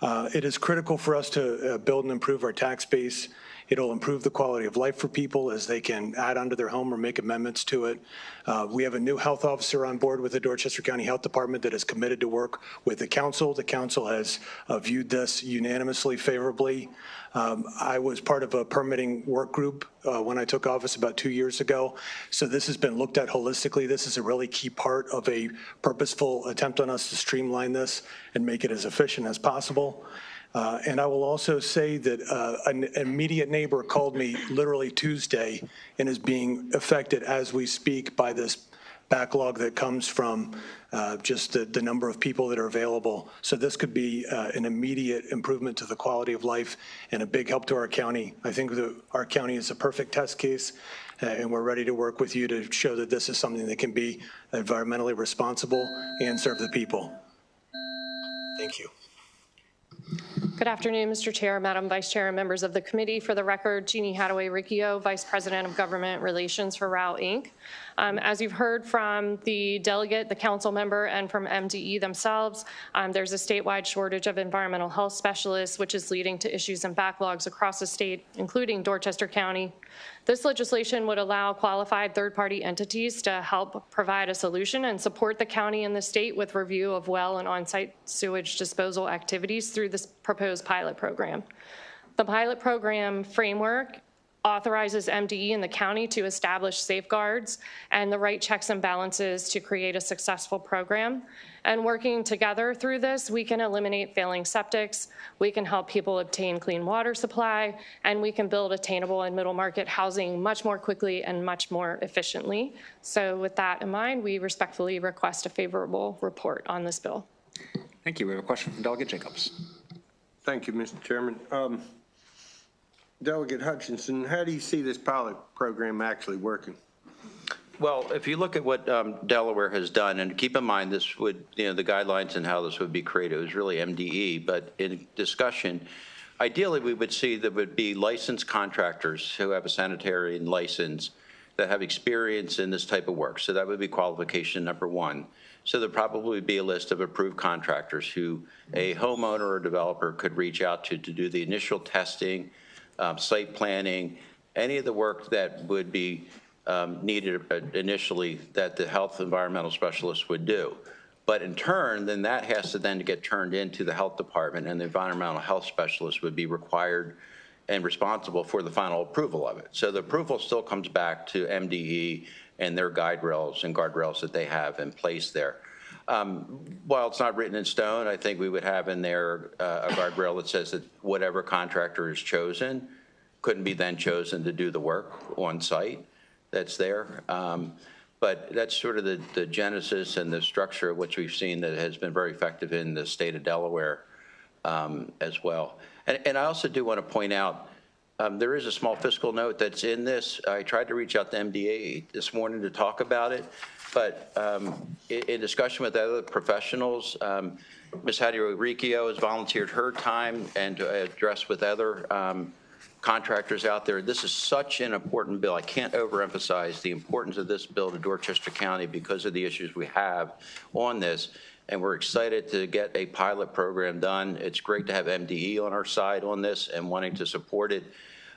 It is critical for us to build and improve our tax base. It'll improve the quality of life for people as they can add onto their home or make amendments to it. We have a new health officer on board with the Dorchester County Health Department that is committed to work with the council. The council has viewed this unanimously favorably. I was part of a permitting work group when I took office about 2 years ago. So this has been looked at holistically. This is a really key part of a purposeful attempt on us to streamline this and make it as efficient as possible. And I will also say that an immediate neighbor called me literally Tuesday and is being affected as we speak by this backlog that comes from just the number of people that are available. So this could be an immediate improvement to the quality of life and a big help to our county. I think that our county is a perfect test case, and we're ready to work with you to show that this is something that can be environmentally responsible and serve the people. Thank you. Good afternoon, Mr. Chair, Madam Vice Chair, and members of the committee. For the record, Jeannie Hadaway-Riccio, Vice President of Government Relations for RAL Inc. As you've heard from the delegate, the council member, and from MDE themselves, there's a statewide shortage of environmental health specialists, which is leading to issues and backlogs across the state, including Dorchester County. This legislation would allow qualified third-party entities to help provide a solution and support the county and the state with review of well and on-site sewage disposal activities through this proposed pilot program. The pilot program framework authorizes MDE and the county to establish safeguards and the right checks and balances to create a successful program. And working together through this, we can eliminate failing septics, we can help people obtain clean water supply, and we can build attainable and middle market housing much more quickly and much more efficiently. So with that in mind, we respectfully request a favorable report on this bill. Thank you. We have a question from Delegate Jacobs. Thank you, Mr. Chairman. Delegate Hutchinson, how do you see this pilot program actually working? Well, if you look at what Delaware has done, and keep in mind this would, the guidelines and how this would be created, it was really MDE, but in discussion, ideally we would see there would be licensed contractors who have a sanitary license that have experience in this type of work. So that would be qualification number one. So there'd probably be a list of approved contractors who a homeowner or developer could reach out to do the initial testing, site planning, any of the work that would be needed initially that the health environmental specialist would do. But in turn, then that has to then get turned into the health department, and the environmental health specialist would be required and responsible for the final approval of it. So the approval still comes back to MDE and their guide rails and guardrails that they have in place there. While it's not written in stone, I think we would have in there a guardrail that says that whatever contractor is chosen couldn't be then chosen to do the work on site that's there. But that's sort of the genesis and the structure of which we've seen that has been very effective in the state of Delaware as well. And I also do want to point out, there is a small fiscal note that's in this. I tried to reach out to MDA this morning to talk about it, but in discussion with other professionals, Ms. Hadaway-Riccio has volunteered her time and to address with other contractors out there. This is such an important bill. I can't overemphasize the importance of this bill to Dorchester County because of the issues we have on this. And we're excited to get a pilot program done. It's great to have MDE on our side on this and wanting to support it.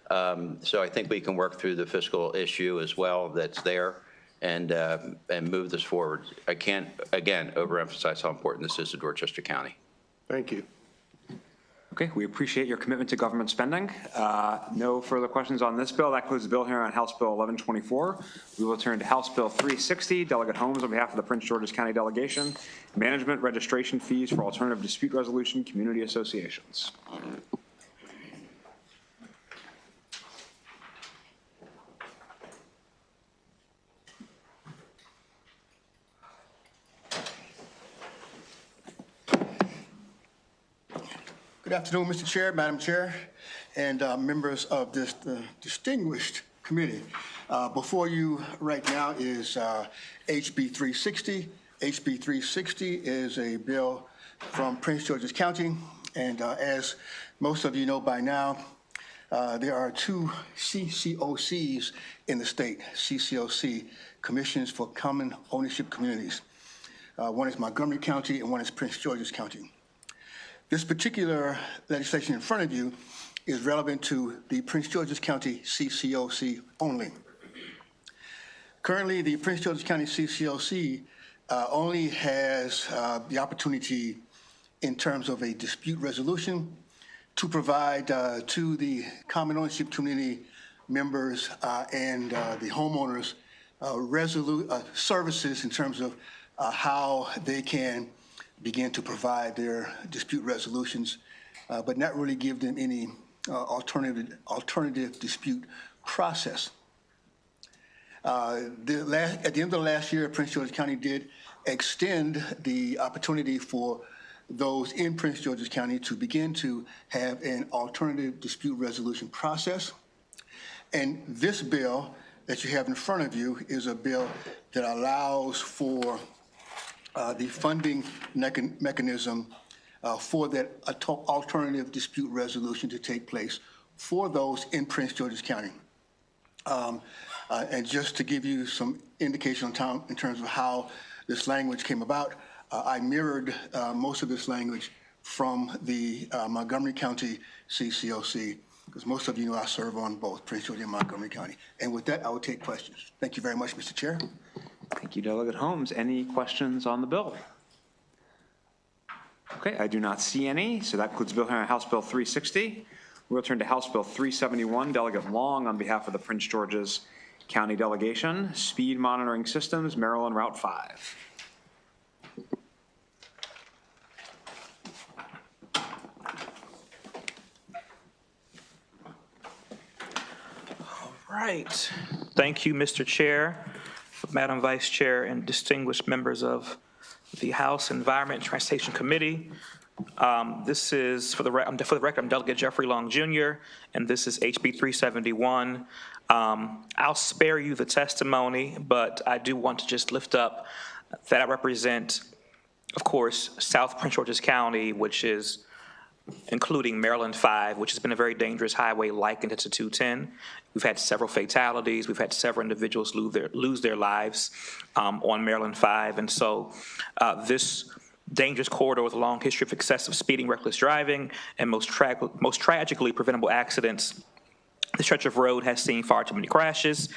So I think we can work through the fiscal issue as well that's there and move this forward. I can't, again, overemphasize how important this is to Dorchester County. Thank you. Okay, we appreciate your commitment to government spending. No further questions on this bill. That concludes the bill hearing on House Bill 1124. We will turn to House Bill 360, Delegate Holmes on behalf of the Prince George's County Delegation, Management Registration Fees for Alternative Dispute Resolution Community Associations. Good afternoon, Mr. Chair, Madam Chair, and members of this distinguished committee. Before you right now is HB 360. HB 360 is a bill from Prince George's County, and as most of you know by now, there are two CCOCs in the state, CCOC, Commissions for Common Ownership Communities. One is Montgomery County and one is Prince George's County. This particular legislation in front of you is relevant to the Prince George's County CCOC only. Currently, the Prince George's County CCOC only has the opportunity in terms of a dispute resolution to provide to the common ownership community members and the homeowners services in terms of how they can begin to provide their dispute resolutions, but not really give them any alternative dispute process. At the end of last year, Prince George's County did extend the opportunity for those in Prince George's County to begin to have an alternative dispute resolution process. And this bill that you have in front of you is a bill that allows for the funding mechanism for that alternative dispute resolution to take place for those in Prince George's County. And just to give you some indication in terms of how this language came about, I mirrored most of this language from the Montgomery County CCOC, because most of you know I serve on both Prince George and Montgomery County. And with that, I will take questions. Thank you very much, Mr. Chair. Thank you, Delegate Holmes. Any questions on the bill? Okay, I do not see any, so that concludes Bill hearing on House Bill 360. We'll turn to House Bill 371, Delegate Long on behalf of the Prince George's County Delegation, Speed Monitoring Systems, Maryland Route 5. All right. Thank you, Mr. Chair, Madam Vice Chair, and distinguished members of the House Environment and Transportation Committee. This is, for the record, I'm Delegate Jeffrey Long Jr., and this is HB 371. I'll spare you the testimony, but I do want to just lift up that I represent, of course, South Prince George's County, which is including Maryland 5, which has been a very dangerous highway likened to 210. We've had several fatalities. We've had several individuals lose their lives on Maryland 5. And so this dangerous corridor with a long history of excessive speeding, reckless driving, and most tragically preventable accidents, the stretch of road has seen far too many crashes,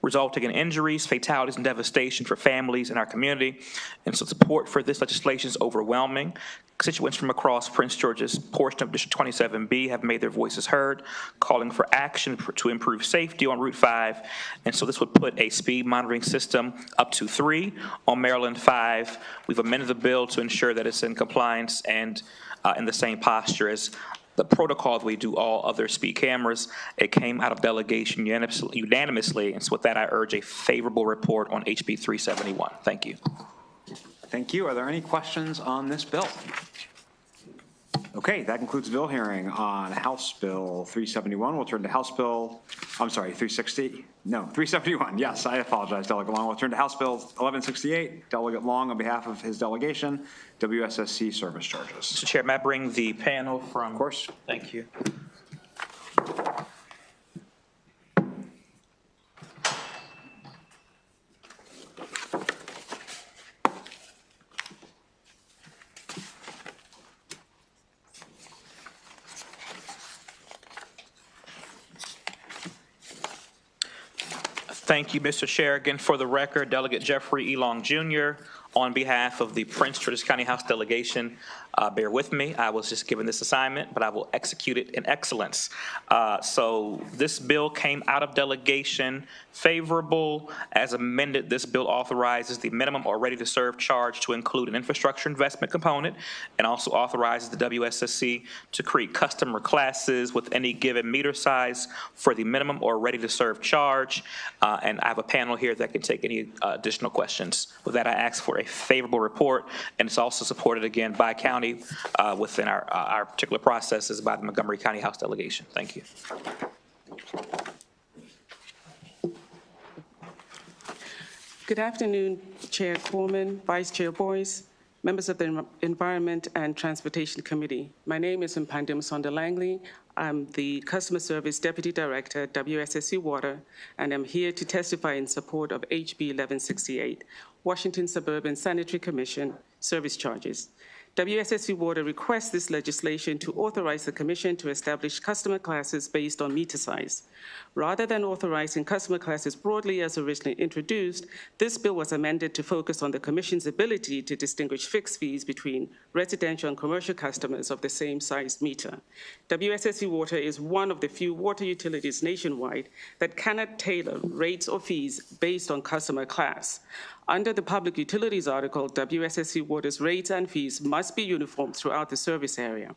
resulting in injuries, fatalities, and devastation for families in our community. And so support for this legislation is overwhelming. Constituents from across Prince George's portion of District 27B have made their voices heard, calling for action to improve safety on Route 5. And so this would put a speed monitoring system up to 3 on Maryland 5. We've amended the bill to ensure that it's in compliance and in the same posture as the protocol that we do all other speed cameras. It came out of delegation unanimously, and so with that, I urge a favorable report on HB 371. Thank you. Thank you. Are there any questions on this bill? Okay, that concludes the bill hearing on House Bill 371. We'll turn to House Bill, I'm sorry, 360? No, 371. Yes, I apologize, Delegate Long. We'll turn to House Bill 1168. Delegate Long, on behalf of his delegation, WSSC service charges. Mr. Chair, may I bring the panel from? Of course. Thank you. Thank you, Mr. Chair. Again, for the record, Delegate Jeffrey E. Long Jr. On behalf of the Prince George's County House delegation, bear with me. I was just given this assignment, but I will execute it in excellence. So this bill came out of delegation favorable. As amended, this bill authorizes the minimum or ready-to-serve charge to include an infrastructure investment component, and also authorizes the WSSC to create customer classes with any given meter size for the minimum or ready-to-serve charge. And I have a panel here that can take any additional questions. With that, I ask for a favorable report, and it's also supported again by county within our particular processes by the Montgomery County House delegation. Thank you. Good afternoon, Chair Corman, Vice Chair Boyce, members of the Environment and Transportation Committee. My name is Mpandim Sonda-Langley. I'm the Customer Service Deputy Director at WSSC Water, and I'm here to testify in support of HB 1168, Washington Suburban Sanitary Commission Service Charges. WSSC Water requests this legislation to authorize the Commission to establish customer classes based on meter size. Rather than authorizing customer classes broadly as originally introduced, this bill was amended to focus on the Commission's ability to distinguish fixed fees between residential and commercial customers of the same size meter. WSSC Water is one of the few water utilities nationwide that cannot tailor rates or fees based on customer class. Under the Public Utilities article, WSSC Water's rates and fees must be uniform throughout the service area.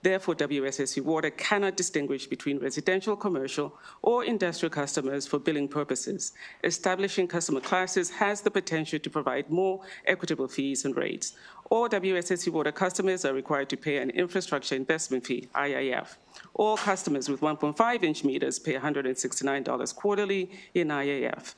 Therefore, WSSC Water cannot distinguish between residential, commercial, or industrial customers for billing purposes. Establishing customer classes has the potential to provide more equitable fees and rates. All WSSC Water customers are required to pay an infrastructure investment fee, IIF. All customers with 1.5-inch meters pay $169 quarterly in IIF.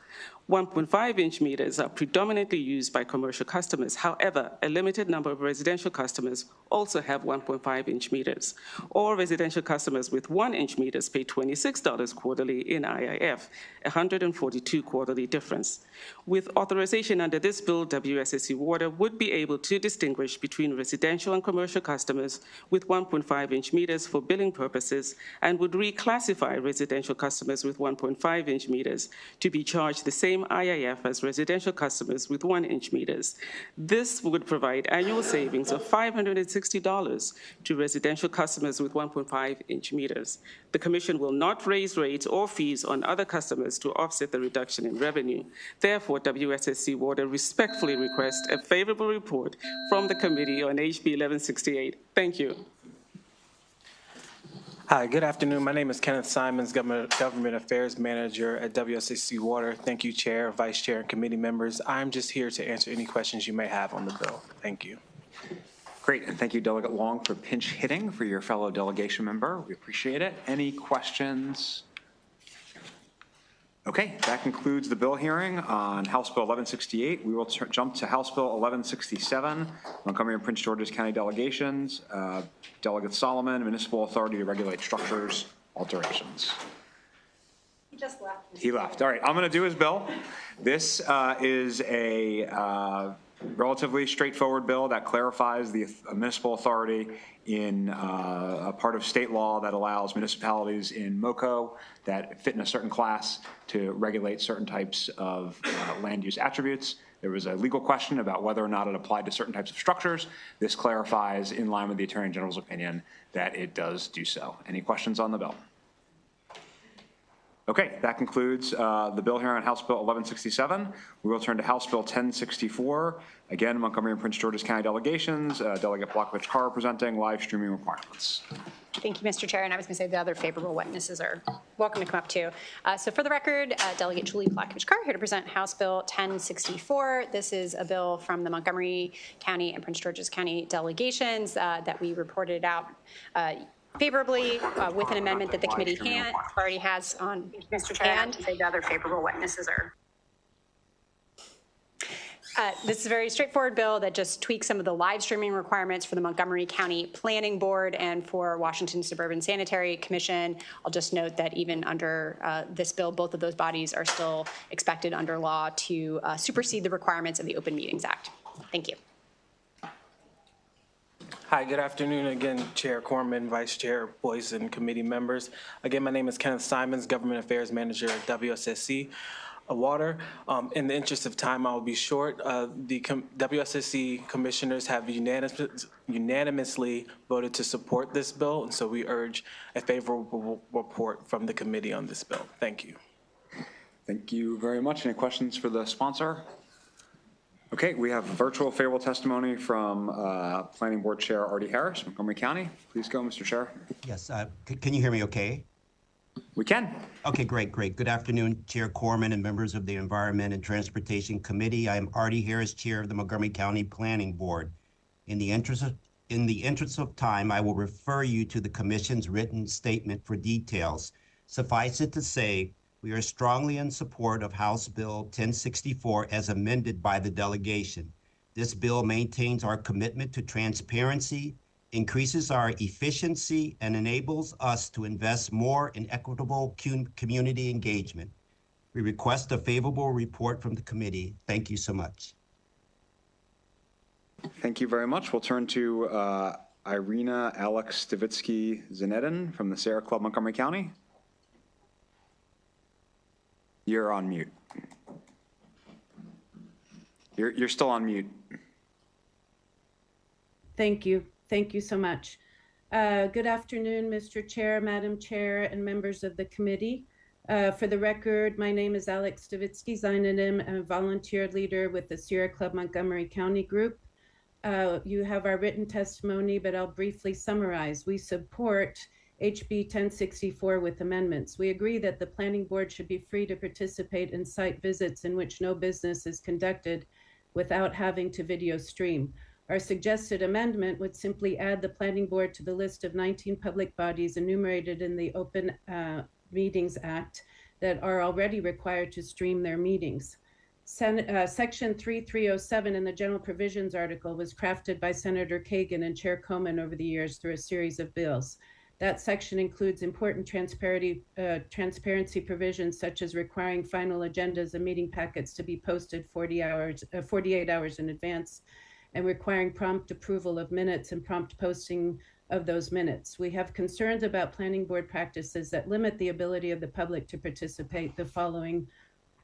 1.5-inch meters are predominantly used by commercial customers. However, a limited number of residential customers also have 1.5-inch meters. All residential customers with 1-inch meters pay $26 quarterly in IIF, a $142 quarterly difference. With authorization under this bill, WSSC Water would be able to distinguish between residential and commercial customers with 1.5-inch meters for billing purposes, and would reclassify residential customers with 1.5-inch meters to be charged the same IIF as residential customers with 1-inch meters. This would provide annual savings of $560 to residential customers with 1.5-inch meters. The Commission will not raise rates or fees on other customers to offset the reduction in revenue. Therefore, WSSC Water respectfully requests a favorable report from the committee on HB 1168. Thank you. Hi, good afternoon. My name is Kenneth Simons, Government Affairs Manager at WSSC Water. Thank you, Chair, Vice Chair, and committee members. I'm just here to answer any questions you may have on the bill. Thank you. Great, and thank you, Delegate Long, for pinch hitting for your fellow delegation member. We appreciate it. Any questions? Okay, that concludes the bill hearing on House Bill 1168. We will jump to House Bill 1167, Montgomery and Prince George's County delegations. Delegate Solomon, Municipal Authority to Regulate Structures, alterations. He just left. He left. All right, I'm going to do his bill. This is a relatively straightforward bill that clarifies the municipal authority in a part of state law that allows municipalities in MoCo that fit in a certain class to regulate certain types of land use attributes. There was a legal question about whether or not it applied to certain types of structures. This clarifies, in line with the Attorney General's opinion, that it does do so. Any questions on the bill? Okay, that concludes the bill here on House Bill 1167. We will turn to House Bill 1064. Again, Montgomery and Prince George's County delegations, Delegate Blokovich-Carr presenting live streaming requirements. Thank you, Mr. Chair. And I was going to say the other favorable witnesses are welcome to come up too. So for the record, Delegate Julie Blokovich-Carr here to present House Bill 1064. This is a bill from the Montgomery County and Prince George's County delegations that we reported out favorably with an amendment that the committee already has on Mr. Chair. The other favorable witnesses are. This is a very straightforward bill that just tweaks some of the live streaming requirements for the Montgomery County Planning Board and for Washington Suburban Sanitary Commission. I'll just note that even under this bill, both of those bodies are still expected under law to supersede the requirements of the Open Meetings Act. Thank you. Hi, good afternoon again, Chair Corman, Vice Chair Boyce, and committee members. Again, my name is Kenneth Simons, Government Affairs Manager at WSSC. water. In the interest of time, I will be short. The WSSC commissioners have unanimously voted to support this bill, and so we urge a favorable report from the committee on this bill. Thank you. Thank you very much. Any questions for the sponsor? Okay, we have virtual favorable testimony from Planning Board Chair Artie Harris, Montgomery County. Please go, Mr. Chair. Yes, can you hear me okay? We can. Okay, great. Good afternoon, Chair Corman and members of the Environment and Transportation Committee. I am Artie Harris, Chair of the Montgomery County Planning Board. In the interest of time, I will refer you to the Commission's written statement for details. Suffice it to say, we are strongly in support of House Bill 1064 as amended by the delegation. This bill maintains our commitment to transparency, increases our efficiency, and enables us to invest more in equitable community engagement. We request a favorable report from the committee. Thank you so much. Thank you very much. We'll turn to Irina Alex Stavitsky-Zanedin from the Sierra Club, Montgomery County. You're on mute. You're still on mute. Thank you. Thank you so much. Good afternoon, Mr. Chair, Madam Chair, and members of the committee. For the record, my name is Alex Stavitsky-Zanedin. I'm a volunteer leader with the Sierra Club Montgomery County Group. You have our written testimony, but I'll briefly summarize. We support HB 1064 with amendments. We agree that the Planning Board should be free to participate in site visits in which no business is conducted without having to video stream. Our suggested amendment would simply add the Planning Board to the list of 19 public bodies enumerated in the Open Meetings Act that are already required to stream their meetings. Section 3307 in the General Provisions article was crafted by Senator Kagan and Chair Coleman over the years through a series of bills. That section includes important transparency provisions such as requiring final agendas and meeting packets to be posted 48 hours in advance, and requiring prompt approval of minutes and prompt posting of those minutes. We have concerns about Planning Board practices that limit the ability of the public to participate. The following: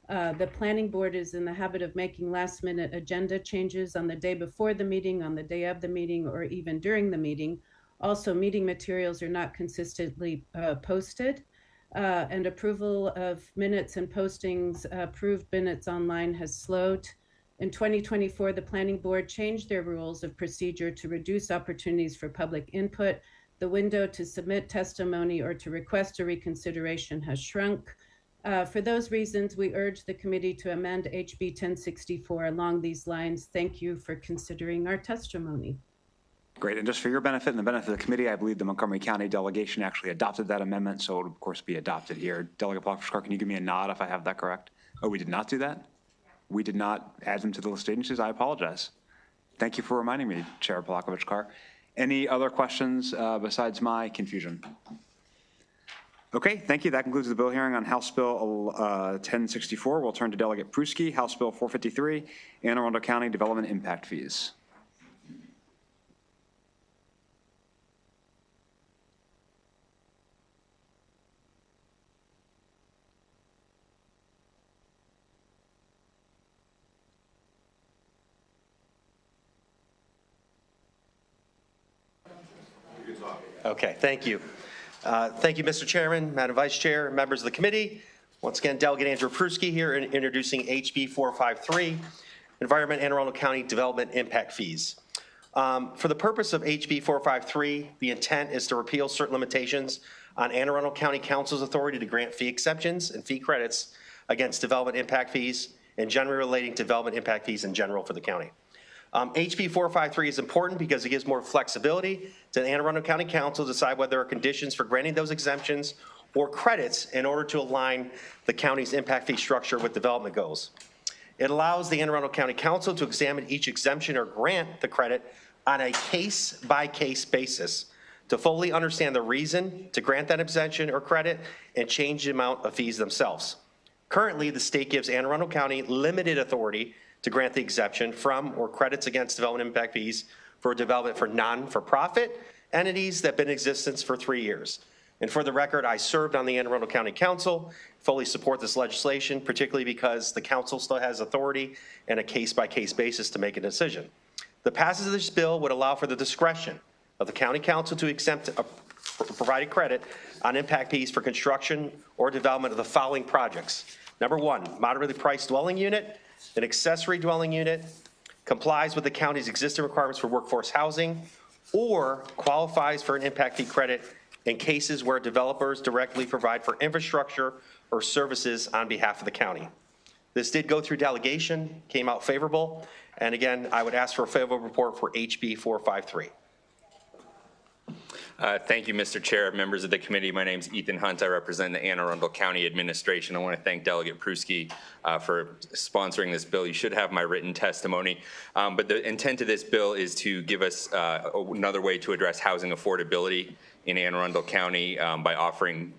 the Planning Board is in the habit of making last-minute agenda changes on the day before the meeting, on the day of the meeting, or even during the meeting. Also, meeting materials are not consistently posted, and approval of minutes and postings, approved minutes online has slowed. In 2024, the Planning Board changed their rules of procedure to reduce opportunities for public input. The window to submit testimony or to request a reconsideration has shrunk. For those reasons, we urge the committee to amend HB 1064 along these lines. Thank you for considering our testimony. Great, and just for your benefit and the benefit of the committee, I believe the Montgomery County delegation actually adopted that amendment, so it will of course be adopted here. Delegate Plotchkar, can you give me a nod if I have that correct? Oh, we did not do that? We did not add them to the list of agencies. I apologize. Thank you for reminding me, Chair Plotchkar. Any other questions besides my confusion? Okay, thank you. That concludes the bill hearing on House Bill 1064. We'll turn to Delegate Pruski, House Bill 453, Anne Arundel County Development Impact Fees. Okay, thank you. Thank you, Mr. Chairman, Madam Vice Chair, members of the committee. Once again, Delegate Andrew Pruski here introducing HB 453, Environment Anne Arundel County Development Impact Fees. For the purpose of HB 453, the intent is to repeal certain limitations on Anne Arundel County Council's authority to grant fee exceptions and fee credits against development impact fees and generally relating to development impact fees in general for the county. HB 453 is important because it gives more flexibility to the Anne Arundel County Council to decide whether there are conditions for granting those exemptions or credits in order to align the county's impact fee structure with development goals. It allows the Anne Arundel County Council to examine each exemption or grant the credit on a case-by-case basis to fully understand the reason to grant that exemption or credit and change the amount of fees themselves. Currently, the state gives Anne Arundel County limited authority to grant the exemption from or credits against development impact fees for development for non-for-profit entities that have been in existence for 3 years. And for the record, I served on the Anne Arundel County Council, fully support this legislation, particularly because the council still has authority and a case-by-case basis to make a decision. The passage of this bill would allow for the discretion of the county council to exempt provided credit on impact fees for construction or development of the following projects. Number one, moderately priced dwelling unit, an accessory dwelling unit, complies with the county's existing requirements for workforce housing, or qualifies for an impact fee credit in cases where developers directly provide for infrastructure or services on behalf of the county. This did go through delegation, came out favorable, and again, I would ask for a favorable report for HB 453. Thank you, Mr. Chair, members of the committee. My name is Ethan Hunt. I represent the Anne Arundel County Administration. I want to thank Delegate Prusky for sponsoring this bill. You should have my written testimony. But the intent of this bill is to give us another way to address housing affordability in Anne Arundel County by offering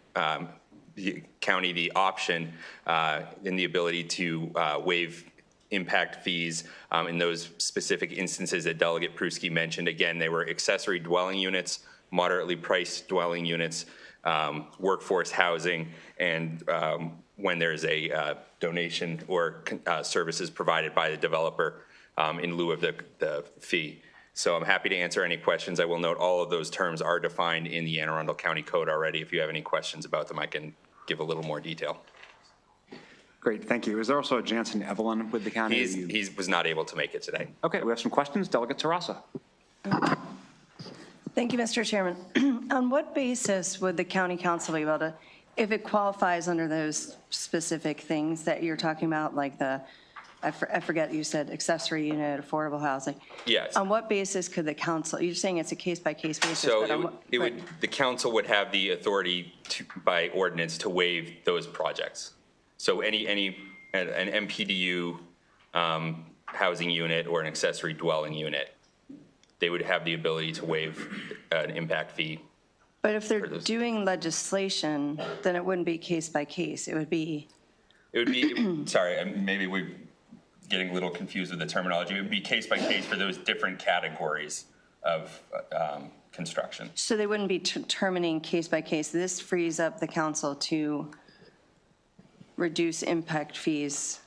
the county the option and the ability to waive impact fees in those specific instances that Delegate Prusky mentioned. Again, they were accessory dwelling units, moderately priced dwelling units, workforce housing, and when there's a donation or services provided by the developer in lieu of the fee. So I'm happy to answer any questions. I will note all of those terms are defined in the Anne Arundel County Code already. If you have any questions about them, I can give a little more detail. Great, thank you. Is there also a Jansen Evelyn with the county? He was not able to make it today. Okay, we have some questions. Delegate Terrassa. Thank you, Mr. Chairman. On what basis would the county council be able to, if it qualifies under those specific things that you're talking about, like the, I forget, you said accessory unit, affordable housing. Yes. On what basis could the council, you're saying it's a case-by-case basis? So the council would have the authority by ordinance to waive those projects. So an MPDU housing unit or an accessory dwelling unit, they would have the ability to waive an impact fee. But if they're doing legislation, then it wouldn't be case-by-case. It would be, sorry, maybe we're getting a little confused with the terminology. It would be case by case for those different categories of construction. so they wouldn't be determining case-by-case. This frees up the council to reduce impact fees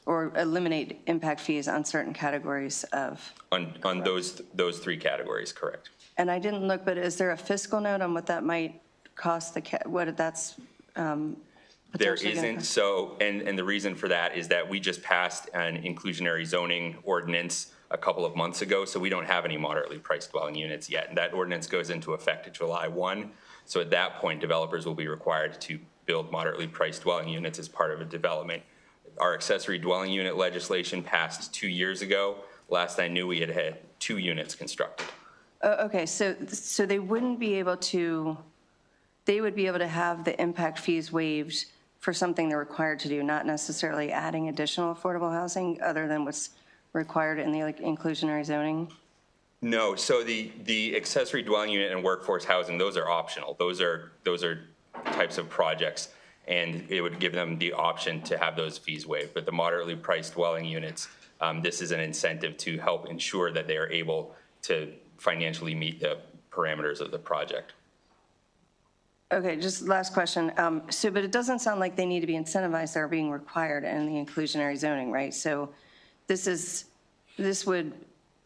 or eliminate impact fees on certain categories of. On those three categories, correct. And I didn't look, but is there a fiscal note on what that might cost what that's There isn't. So, and the reason for that is that we just passed an inclusionary zoning ordinance a couple of months ago, so we don't have any moderately priced dwelling units yet. And that ordinance goes into effect July 1. So at that point, developers will be required to build moderately priced dwelling units as part of a development. Our accessory dwelling unit legislation passed 2 years ago. Last I knew, we had 2 units constructed. Okay, so they wouldn't be able to, they would be able to have the impact fees waived for something they're required to do, not necessarily adding additional affordable housing other than what's required in the inclusionary zoning? No, so the accessory dwelling unit and workforce housing, those are optional. Those are types of projects, and it would give them the option to have those fees waived. But the moderately priced dwelling units, this is an incentive to help ensure that they are able to financially meet the parameters of the project. Okay, just last question. But it doesn't sound like they need to be incentivized. They're being required in the inclusionary zoning, right? So this would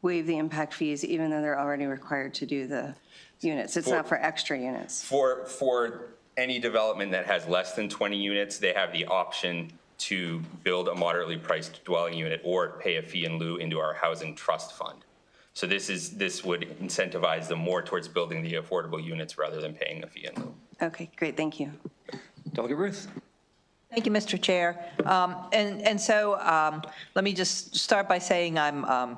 waive the impact fees even though they're already required to do the units. It's not for extra units. For any development that has less than 20 units, they have the option to build a moderately priced dwelling unit or pay a fee in lieu into our housing trust fund. So this would incentivize them more towards building the affordable units rather than paying a fee in lieu. Okay, great, thank you. Delegate Ruth. Thank you, Mr. Chair. So let me just start by saying I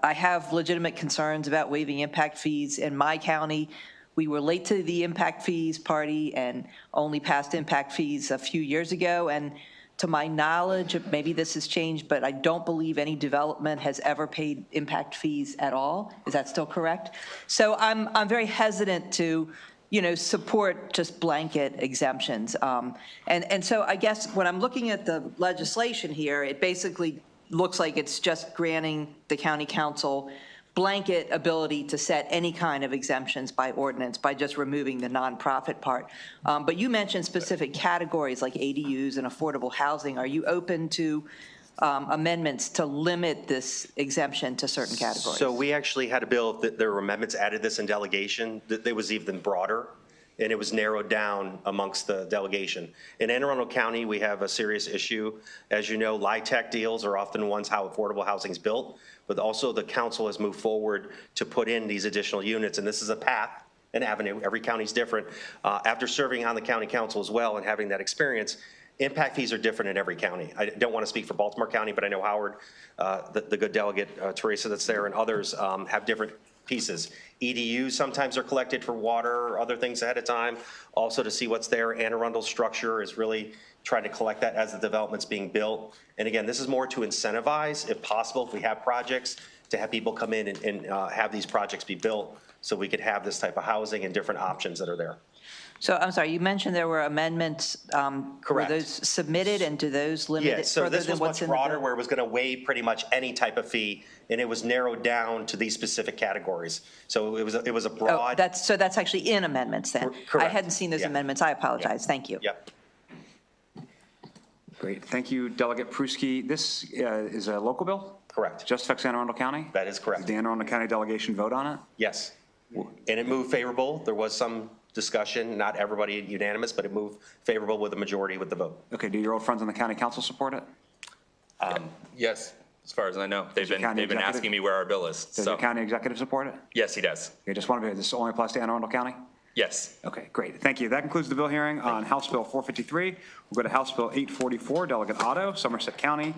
have legitimate concerns about waiving impact fees in my county. We were late to the impact fees party and only passed impact fees a few years ago. And to my knowledge, maybe this has changed, but I don't believe any development has ever paid impact fees at all. Is that still correct? So I'm very hesitant to, support just blanket exemptions. And so I guess when I'm looking at the legislation here, it basically looks like it's just granting the county council blanket ability to set any kind of exemptions by ordinance by just removing the nonprofit part. But you mentioned specific categories like ADUs and affordable housing. Are you open to amendments to limit this exemption to certain categories? So we actually had a bill that there were amendments added this in delegation that was even broader, and it was narrowed down amongst the delegation. In Anne Arundel County, we have a serious issue. As you know, LIHTC deals are often ones how affordable housing is built, but also the council has moved forward to put in these additional units, and this is a path, an avenue. Every county's different. After serving on the county council as well and having that experience, impact fees are different in every county. I don't want to speak for Baltimore County, but I know Howard, the good delegate, Teresa that's there, and others have different pieces. EDUs sometimes are collected for water or other things ahead of time. Also to see what's there. Anne Arundel's structure is really trying to collect that as the development's being built. And again, this is more to incentivize, if possible, if we have projects, to have people come in and have these projects be built so we could have this type of housing and different options that are there. So I'm sorry, you mentioned there were amendments. Correct. Were those submitted, and do those limit Yeah, it so further this than was what's much in the broader bill? where it was going to waive pretty much any type of fee, and it was narrowed down to these specific categories. So it was a broad. Oh, so that's actually in amendments then? Correct. I hadn't seen those Yeah. amendments. I apologize. Thank you. Yep. Great. Thank you, Delegate Pruski. This is a local bill? Correct. Just affects Anne Arundel County? That is correct. Did the Anne Arundel County delegation vote on it? Yes. And it moved favorable. There was some discussion, not everybody unanimous, but it moved favorable with a majority with the vote. Okay, do your old friends on the county council support it? Yes, as far as I know. They've been asking me where our bill is. Does your county executive support it? Yes, he does. Okay, just want to be, this only applies to Anne Arundel County? Yes. Okay, great. Thank you. That concludes the bill hearing on House Bill 453. We'll go to House Bill 844, Delegate Otto, Somerset County,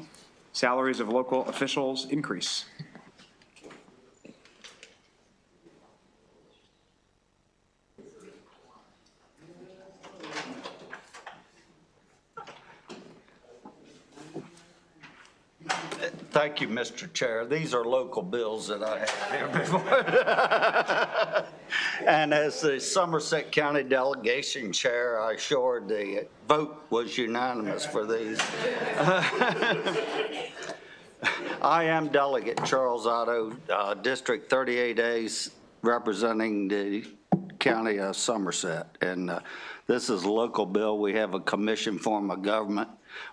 salaries of local officials increase. Thank you, Mr. Chair. These are local bills that I have here before. And as the Somerset County Delegation Chair, I assured the vote was unanimous for these. I am Delegate Charles Otto, District 38A's representing the County of Somerset. And this is a local bill. We have a commission form of government.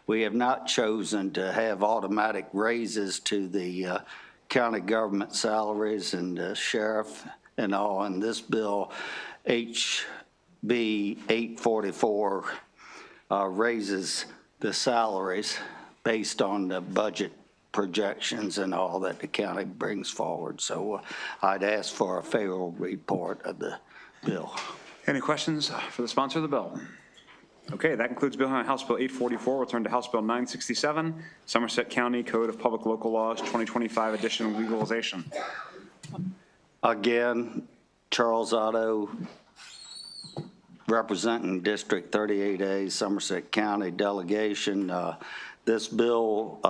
We have not chosen to have automatic raises to the county government salaries and sheriff and all. And this bill, HB 844, raises the salaries based on the budget projections and all that the county brings forward. So I'd ask for a favorable report of the bill. Any questions for the sponsor of the bill? Okay, that concludes Bill House Bill 844. We'll turn to House Bill 967, Somerset County Code of Public Local Laws 2025 edition legalization. Again, Charles Otto, representing District 38A, Somerset County delegation. This bill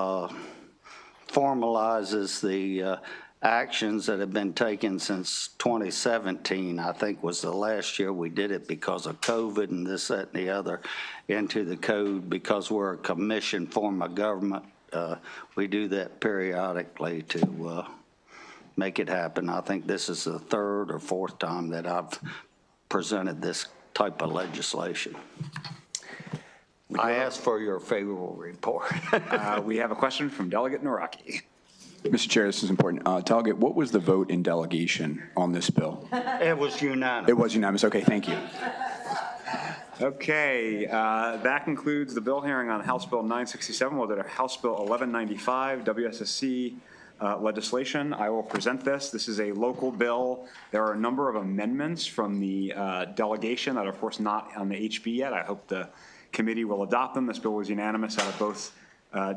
formalizes the actions that have been taken since 2017, I think was the last year we did it because of COVID and this, that, and the other, into the code. Because we're a commission form of government, we do that periodically to make it happen. I think this is the third or fourth time that I've presented this type of legislation. I ask for your favorable report. We have a question from Delegate Naraki. Mr. Chair, this is important. Delegate, what was the vote in delegation on this bill? It was unanimous. It was unanimous. Okay, thank you. Okay, that concludes the bill hearing on House Bill 967. We'll go to House Bill 1195, WSSC legislation. I will present this. This is a local bill. There are a number of amendments from the delegation that are, of course, not on the HB yet. I hope the committee will adopt them. This bill was unanimous out of both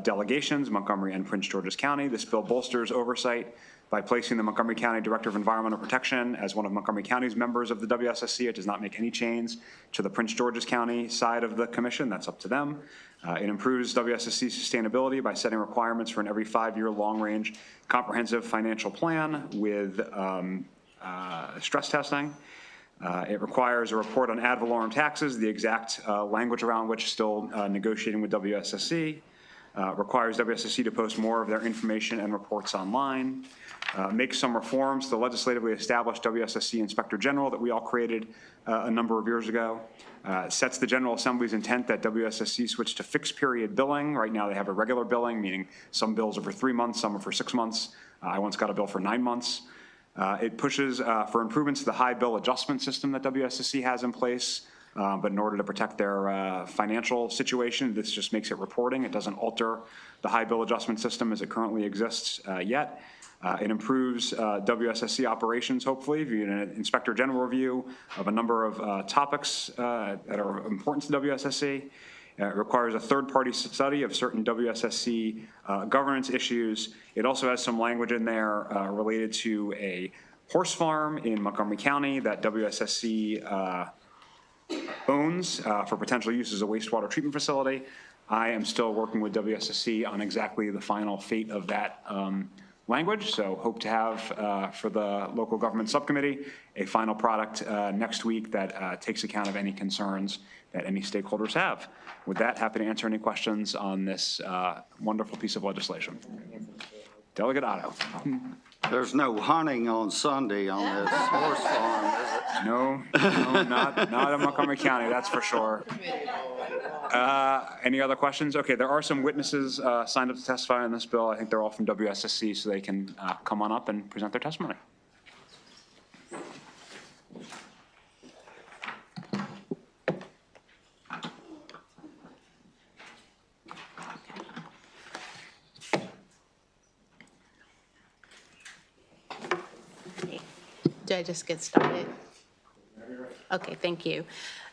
delegations, Montgomery and Prince George's County. This bill bolsters oversight by placing the Montgomery County Director of Environmental Protection as one of Montgomery County's members of the WSSC. It does not make any change to the Prince George's County side of the commission. That's up to them. It improves WSSC sustainability by setting requirements for an every 5-year long-range comprehensive financial plan with stress testing. It requires a report on ad valorem taxes, the exact language around which still negotiating with WSSC. requires WSSC to post more of their information and reports online, make some reforms to the legislatively established WSSC Inspector General that we all created a number of years ago, sets the General Assembly's intent that WSSC switch to fixed period billing. Right now they have a regular billing, meaning some bills are for 3 months, some are for 6 months. I once got a bill for 9 months. It pushes for improvements to the high bill adjustment system that WSSC has in place, but in order to protect their financial situation, this just makes it reporting. It doesn't alter the high bill adjustment system as it currently exists yet. It improves WSSC operations, hopefully, via an Inspector General review of a number of topics that are important to WSSC. It requires a third-party study of certain WSSC governance issues. It also has some language in there related to a horse farm in Montgomery County that WSSC owns for potential use as a wastewater treatment facility. I am still working with WSSC on exactly the final fate of that language, so hope to have for the local government subcommittee a final product next week that takes account of any concerns that any stakeholders have. With that, happy to answer any questions on this wonderful piece of legislation. Delegate Otto. There's no hunting on Sunday on this horse farm, is it? No, not in Montgomery County, that's for sure. Any other questions? Okay, there are some witnesses signed up to testify on this bill. I think they're all from WSSC, so they can come on up and present their testimony. Do I just get started? Okay, thank you.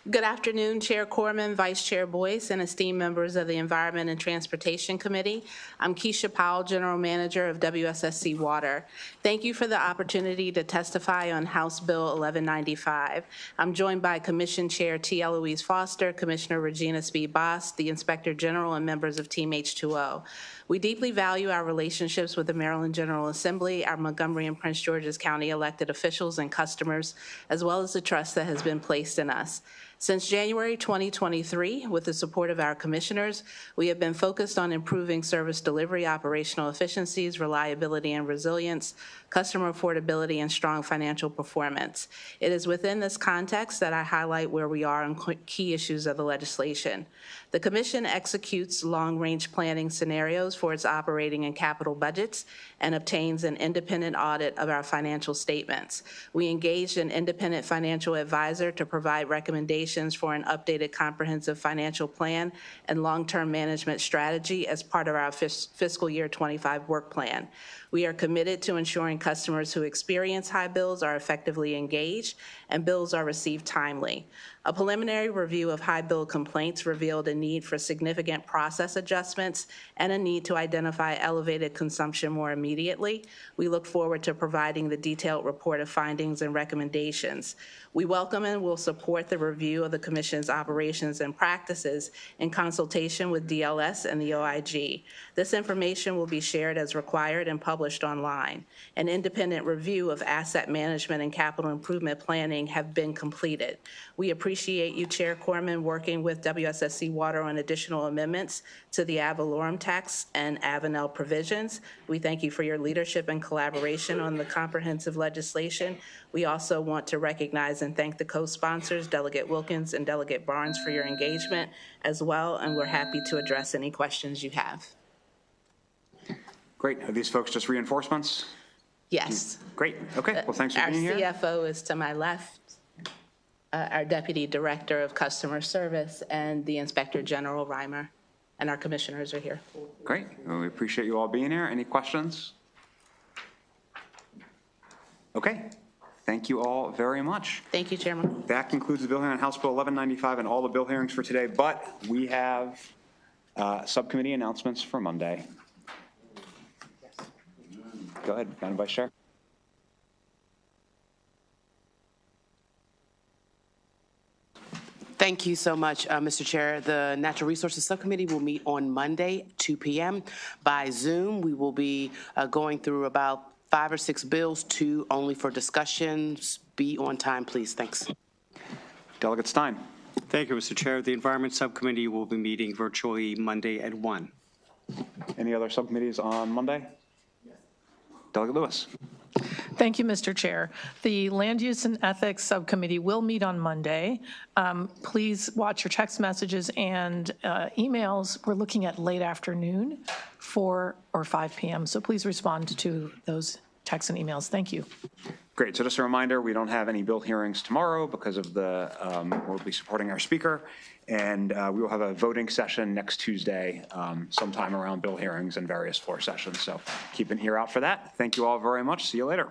Good afternoon, Chair Corman, Vice Chair Boyce, and esteemed members of the Environment and Transportation Committee. I'm Keisha Powell, General Manager of WSSC Water. Thank you for the opportunity to testify on House Bill 1195. I'm joined by Commission Chair T. Eloise Foster, Commissioner Regina Speed-Boss, the Inspector General, and members of Team H2O. We deeply value our relationships with the Maryland General Assembly, our Montgomery and Prince George's County elected officials and customers, as well as the trust that has been placed in us. Since January 2023, with the support of our commissioners, we have been focused on improving service delivery, operational efficiencies, reliability and resilience, customer affordability, and strong financial performance. It is within this context that I highlight where we are on key issues of the legislation. The Commission executes long-range planning scenarios for its operating and capital budgets and obtains an independent audit of our financial statements. We engaged an independent financial advisor to provide recommendations for an updated comprehensive financial plan and long-term management strategy as part of our fiscal year 25 work plan. We are committed to ensuring customers who experience high bills are effectively engaged and bills are received timely. A preliminary review of high bill complaints revealed a need for significant process adjustments and a need to identify elevated consumption more immediately. We look forward to providing the detailed report of findings and recommendations. We welcome and will support the review of the Commission's operations and practices in consultation with DLS and the OIG. This information will be shared as required and published online. An independent review of asset management and capital improvement planning have been completed. We appreciate you, Chair Corman, working with WSSC Water on additional amendments to the ad valorem tax and Avenel provisions. We thank you for your leadership and collaboration on the comprehensive legislation. We also want to recognize and thank the co-sponsors, Delegate Wilkins and Delegate Barnes, for your engagement as well, and we're happy to address any questions you have. Great. Are these folks just reinforcements? Yes. Great. Okay. Well, thanks for being here. Our CFO is to my left, our Deputy Director of Customer Service, and the Inspector General, Reimer, and our commissioners are here. Great. Well, we appreciate you all being here. Any questions? Okay. Thank you all very much. Thank you, Chairman. That concludes the bill hearing on House Bill 1195 and all the bill hearings for today, but we have subcommittee announcements for Monday. Go ahead, Madam Vice Chair. Thank you so much, Mr. Chair. The Natural Resources Subcommittee will meet on Monday, 2 p.m. by Zoom. We will be going through about 5 or 6 bills, 2 only for discussions. Be on time, please. Thanks. Delegate Stein. Thank you, Mr. Chair. The Environment Subcommittee will be meeting virtually Monday at 1. Any other subcommittees on Monday? Delegate Lewis. Thank you, Mr. Chair. The Land Use and Ethics Subcommittee will meet on Monday. Please watch your text messages and emails. We're looking at late afternoon, 4 or 5 p.m., so please respond to those texts and emails. Thank you. Great. So just a reminder, we don't have any bill hearings tomorrow because of the, we'll be supporting our speaker. And we will have a voting session next Tuesday, sometime around bill hearings and various floor sessions. So keep an ear out for that. Thank you all very much. See you later.